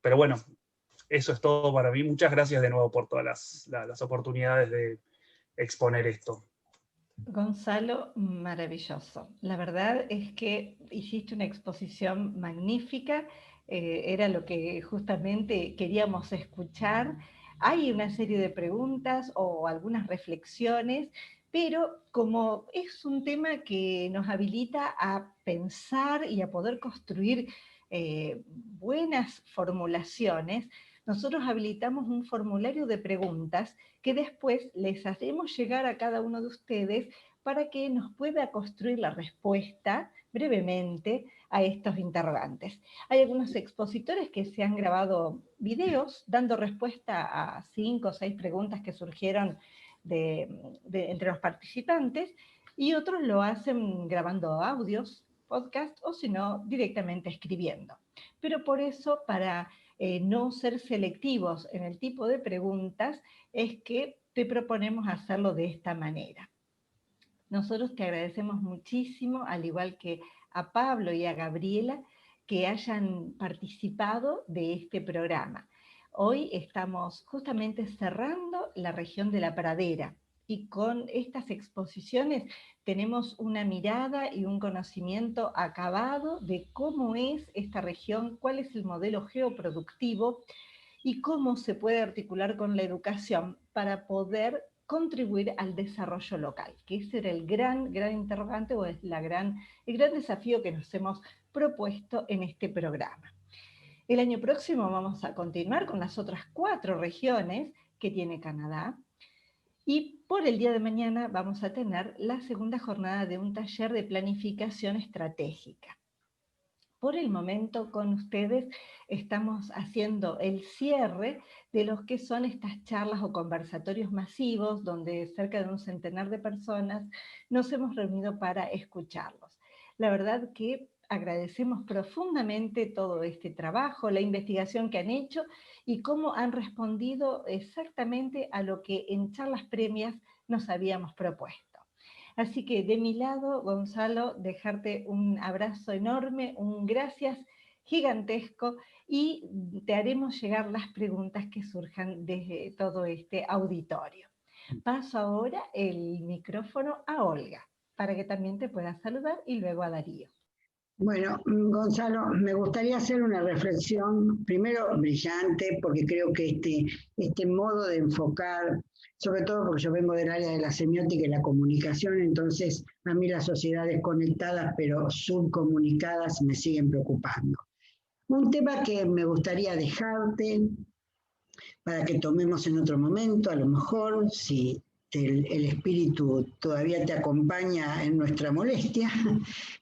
bueno, eso es todo para mí. Muchas gracias de nuevo por todas las oportunidades de exponer esto. Gonzalo, maravilloso. La verdad es que hiciste una exposición magnífica, era lo que justamente queríamos escuchar. Hay una serie de preguntas o algunas reflexiones, pero como es un tema que nos habilita a pensar y a poder construir buenas formulaciones, nosotros habilitamos un formulario de preguntas que después les hacemos llegar a cada uno de ustedes para que nos pueda construir la respuesta brevemente a estos interrogantes. Hay algunos expositores que se han grabado videos dando respuesta a 5 o 6 preguntas que surgieron entre los participantes, y otros lo hacen grabando audios, podcast, o si no, directamente escribiendo. Pero por eso, para no ser selectivos en el tipo de preguntas, es que te proponemos hacerlo de esta manera. Nosotros te agradecemos muchísimo, al igual que a Pablo y a Gabriela, que hayan participado de este programa. Hoy estamos justamente cerrando la región de la Pradera, y con estas exposiciones tenemos una mirada y un conocimiento acabado de cómo es esta región, cuál es el modelo geoproductivo y cómo se puede articular con la educación para poder contribuir al desarrollo local, que ese era el gran interrogante, o es el gran desafío que nos hemos propuesto en este programa. El año próximo vamos a continuar con las otras 4 regiones que tiene Canadá, Y por el día de mañana vamos a tener la segunda jornada de un taller de planificación estratégica. Por el momento con ustedes estamos haciendo el cierre de los que son estas charlas o conversatorios masivos donde cerca de un centenar de personas nos hemos reunido para escucharlos. La verdad que agradecemos profundamente todo este trabajo, la investigación que han hecho y cómo han respondido exactamente a lo que en charlas previas nos habíamos propuesto. Así que de mi lado, Gonzalo, dejarte un abrazo enorme, un gracias gigantesco y te haremos llegar las preguntas que surjan desde todo este auditorio. Paso ahora el micrófono a Olga, para que también te pueda saludar y luego a Darío. Bueno, Gonzalo, me gustaría hacer una reflexión, primero brillante, porque creo que este modo de enfocar, sobre todo porque yo vengo del área de la semiótica y la comunicación, entonces a mí las sociedades conectadas pero subcomunicadas me siguen preocupando. Un tema que me gustaría dejarte para que tomemos en otro momento, a lo mejor, si el espíritu todavía te acompaña en nuestra molestia,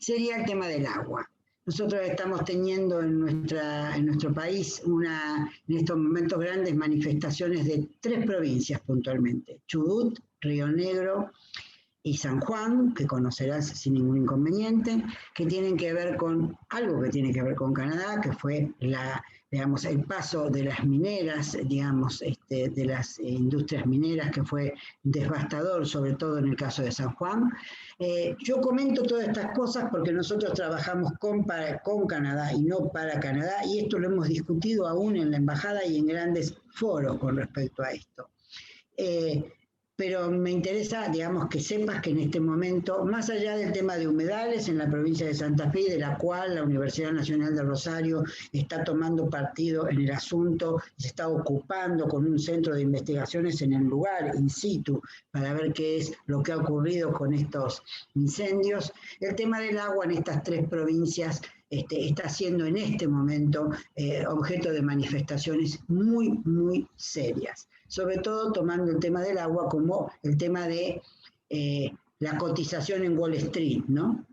sería el tema del agua. Nosotros estamos teniendo en nuestro país en estos momentos grandes manifestaciones de 3 provincias puntualmente, Chubut, Río Negro y San Juan, que conocerás sin ningún inconveniente, que tienen que ver con algo que tiene que ver con Canadá, que fue el paso de las mineras, de las industrias mineras, que fue devastador, sobre todo en el caso de San Juan. Yo comento todas estas cosas porque nosotros trabajamos con Canadá y no para Canadá, y esto lo hemos discutido aún en la embajada y en grandes foros con respecto a esto. Pero me interesa, que sepas que en este momento, más allá del tema de humedales en la provincia de Santa Fe, de la cual la Universidad Nacional de Rosario está tomando partido en el asunto, se está ocupando con un centro de investigaciones en el lugar, in situ, para ver qué es lo que ha ocurrido con estos incendios. El tema del agua en estas 3 provincias está siendo en este momento objeto de manifestaciones muy, muy serias. Sobre todo tomando el tema del agua como el tema de la cotización en Wall Street, ¿no?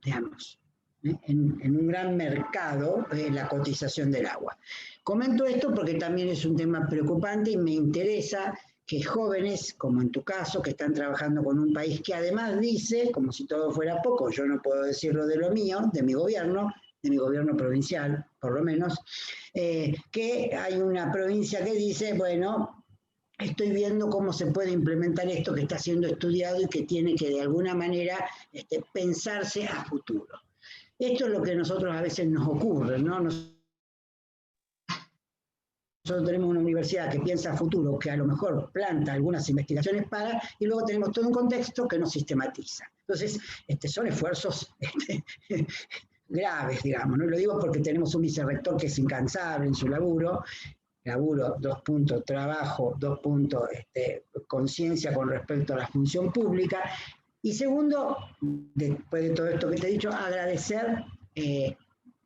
En un gran mercado, la cotización del agua. Comento esto porque también es un tema preocupante y me interesa que jóvenes, como en tu caso, que están trabajando con un país que además dice, como si todo fuera poco, yo no puedo decirlo de lo mío, de mi gobierno provincial, por lo menos, que hay una provincia que dice, bueno, estoy viendo cómo se puede implementar esto que está siendo estudiado y que tiene que de alguna manera pensarse a futuro. Esto es lo que a nosotros a veces nos ocurre, ¿no? Nosotros tenemos una universidad que piensa a futuro, que a lo mejor planta algunas investigaciones y luego tenemos todo un contexto que no sistematiza. Entonces, son esfuerzos graves, digamos, ¿no? Lo digo porque tenemos un vicerrector que es incansable en su laburo, 2 puntos, trabajo, 2 puntos, conciencia con respecto a la función pública, y segundo, después de todo esto que te he dicho, agradecer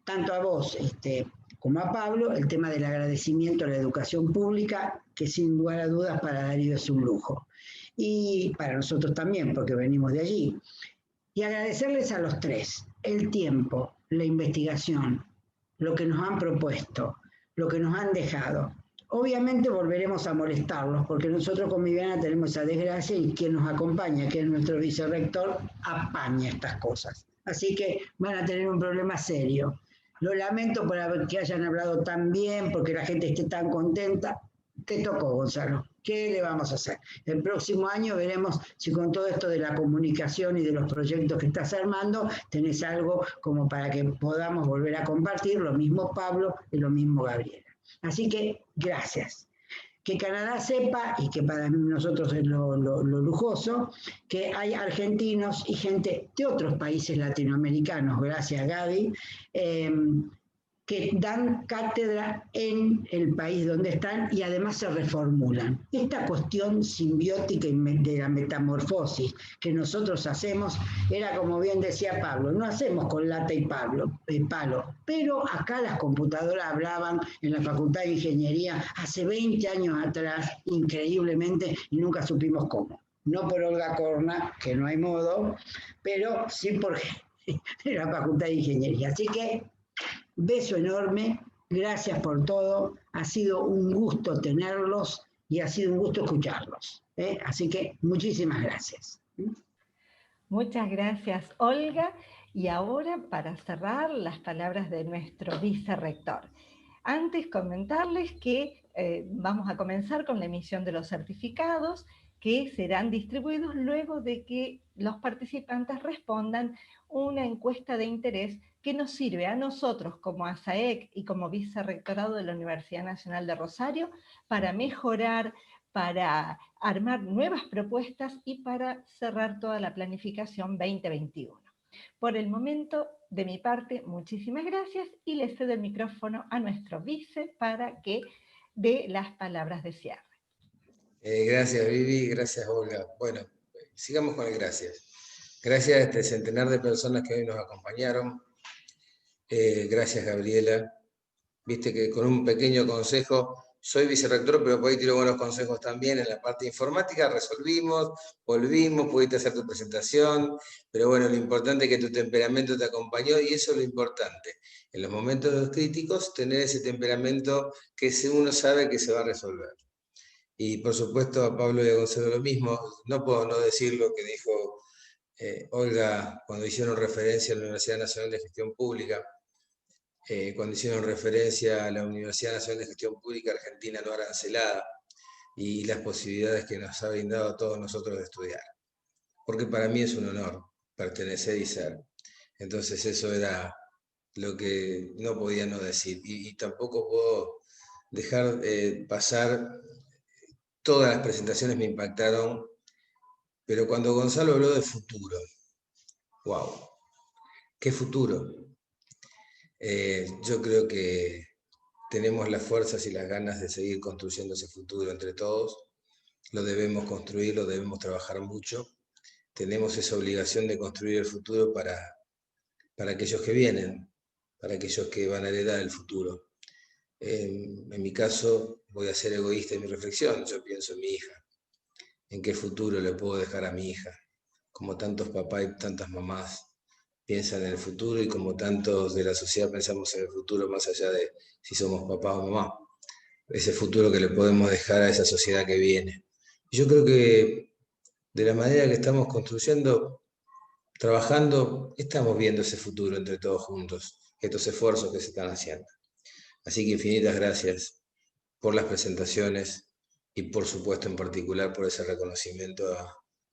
tanto a vos como a Pablo el tema del agradecimiento a la educación pública, que sin lugar a dudas para Darío es un lujo, y para nosotros también, porque venimos de allí. Y agradecerles a los 3 el tiempo, la investigación, lo que nos han propuesto, lo que nos han dejado. Obviamente volveremos a molestarlos, porque nosotros con Viviana tenemos esa desgracia y quien nos acompaña, que es nuestro vicerrector, apaña estas cosas. Así que van a tener un problema serio. Lo lamento por que hayan hablado tan bien, porque la gente esté tan contenta. Te tocó, Gonzalo. ¿Qué le vamos a hacer? El próximo año veremos si con todo esto de la comunicación y de los proyectos que estás armando, tenés algo como para que podamos volver a compartir, lo mismo Pablo y lo mismo Gabriela. Así que, gracias. Que Canadá sepa, y que para nosotros es lo lujoso, que hay argentinos y gente de otros países latinoamericanos, gracias Gaby, que dan cátedra en el país donde están y además se reformulan. Esta cuestión simbiótica de la metamorfosis que nosotros hacemos era, como bien decía Pablo, no hacemos con lata y palo, pero acá las computadoras hablaban en la Facultad de Ingeniería hace 20 años atrás, increíblemente, y nunca supimos cómo. no por Olga Corna, que no hay modo, pero sí por la Facultad de Ingeniería. Así que, beso enorme, gracias por todo, ha sido un gusto tenerlos y ha sido un gusto escucharlos. Así que muchísimas gracias. Muchas gracias, Olga. Y ahora, para cerrar, las palabras de nuestro vicerrector. Antes, comentarles que vamos a comenzar con la emisión de los certificados, que serán distribuidos luego de que los participantes respondan una encuesta de interés que nos sirve a nosotros como ASAEC y como Vicerrectorado de la Universidad Nacional de Rosario para mejorar, para armar nuevas propuestas y para cerrar toda la planificación 2021. Por el momento, de mi parte, muchísimas gracias y le cedo el micrófono a nuestro vice para que dé las palabras de cierre. Gracias, Vivi, gracias, Olga. Bueno, sigamos con el gracias. Gracias a este centenar de personas que hoy nos acompañaron. Gracias, Gabriela. Viste que con un pequeño consejo, soy vicerrector, pero por ahí tiro buenos consejos también. En la parte informática resolvimos, volvimos, pudiste hacer tu presentación, pero bueno, lo importante es que tu temperamento te acompañó y eso es lo importante. En los momentos críticos, tener ese temperamento que uno sabe que se va a resolver. Y por supuesto a Pablo y a Gonzalo lo mismo, no puedo no decir lo que dijo Olga cuando hicieron referencia a la Universidad Nacional de Gestión Pública, cuando hicieron referencia a la Universidad Nacional de Gestión Pública Argentina no arancelada y las posibilidades que nos ha brindado a todos nosotros de estudiar. Porque para mí es un honor pertenecer y ser. Entonces eso era lo que no podía no decir. Y tampoco puedo dejar pasar, todas las presentaciones me impactaron, pero cuando Gonzalo habló de futuro, wow, ¿qué futuro? Yo creo que tenemos las fuerzas y las ganas de seguir construyendo ese futuro entre todos. Lo debemos construir, lo debemos trabajar mucho. Tenemos esa obligación de construir el futuro para aquellos que vienen, para aquellos que van a heredar el futuro. En mi caso, voy a ser egoísta en mi reflexión. Yo pienso en mi hija. ¿En qué futuro le puedo dejar a mi hija? Como tantos papás y tantas mamás piensan en el futuro y como tantos de la sociedad pensamos en el futuro más allá de si somos papás o mamá. Ese futuro que le podemos dejar a esa sociedad que viene. Y yo creo que de la manera que estamos construyendo, trabajando, estamos viendo ese futuro entre todos juntos, estos esfuerzos que se están haciendo. Así que infinitas gracias por las presentaciones y por supuesto en particular por ese reconocimiento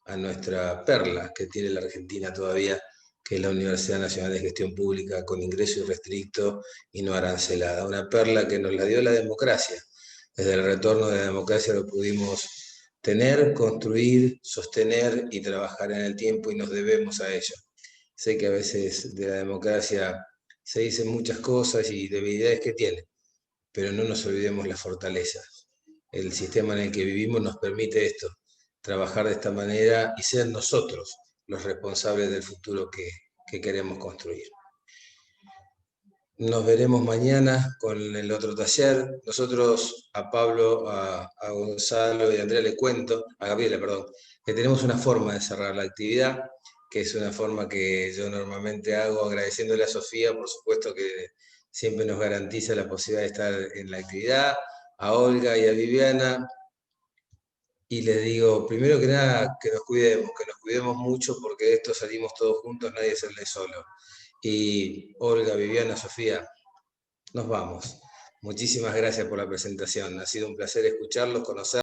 a nuestra perla que tiene la Argentina todavía, que es la Universidad Nacional de Gestión Pública con ingreso irrestricto y no arancelada. Una perla que nos la dio la democracia. Desde el retorno de la democracia lo pudimos tener, construir, sostener y trabajar en el tiempo y nos debemos a ello. Sé que a veces de la democracia se dicen muchas cosas y debilidades que tiene, pero no nos olvidemos las fortalezas. El sistema en el que vivimos nos permite esto, trabajar de esta manera y ser nosotros los responsables del futuro que queremos construir. Nos veremos mañana con el otro taller. Nosotros a Pablo, a Gonzalo y a Andrea le cuento, a Gabriela, perdón, que tenemos una forma de cerrar la actividad, que es una forma que yo normalmente hago agradeciéndole a Sofía, por supuesto que siempre nos garantiza la posibilidad de estar en la actividad, a Olga y a Viviana, y les digo, primero que nada, que nos cuidemos mucho, porque de esto salimos todos juntos, nadie sale solo. Y Olga, Viviana, Sofía, nos vamos. Muchísimas gracias por la presentación. Ha sido un placer escucharlos, conocerlos.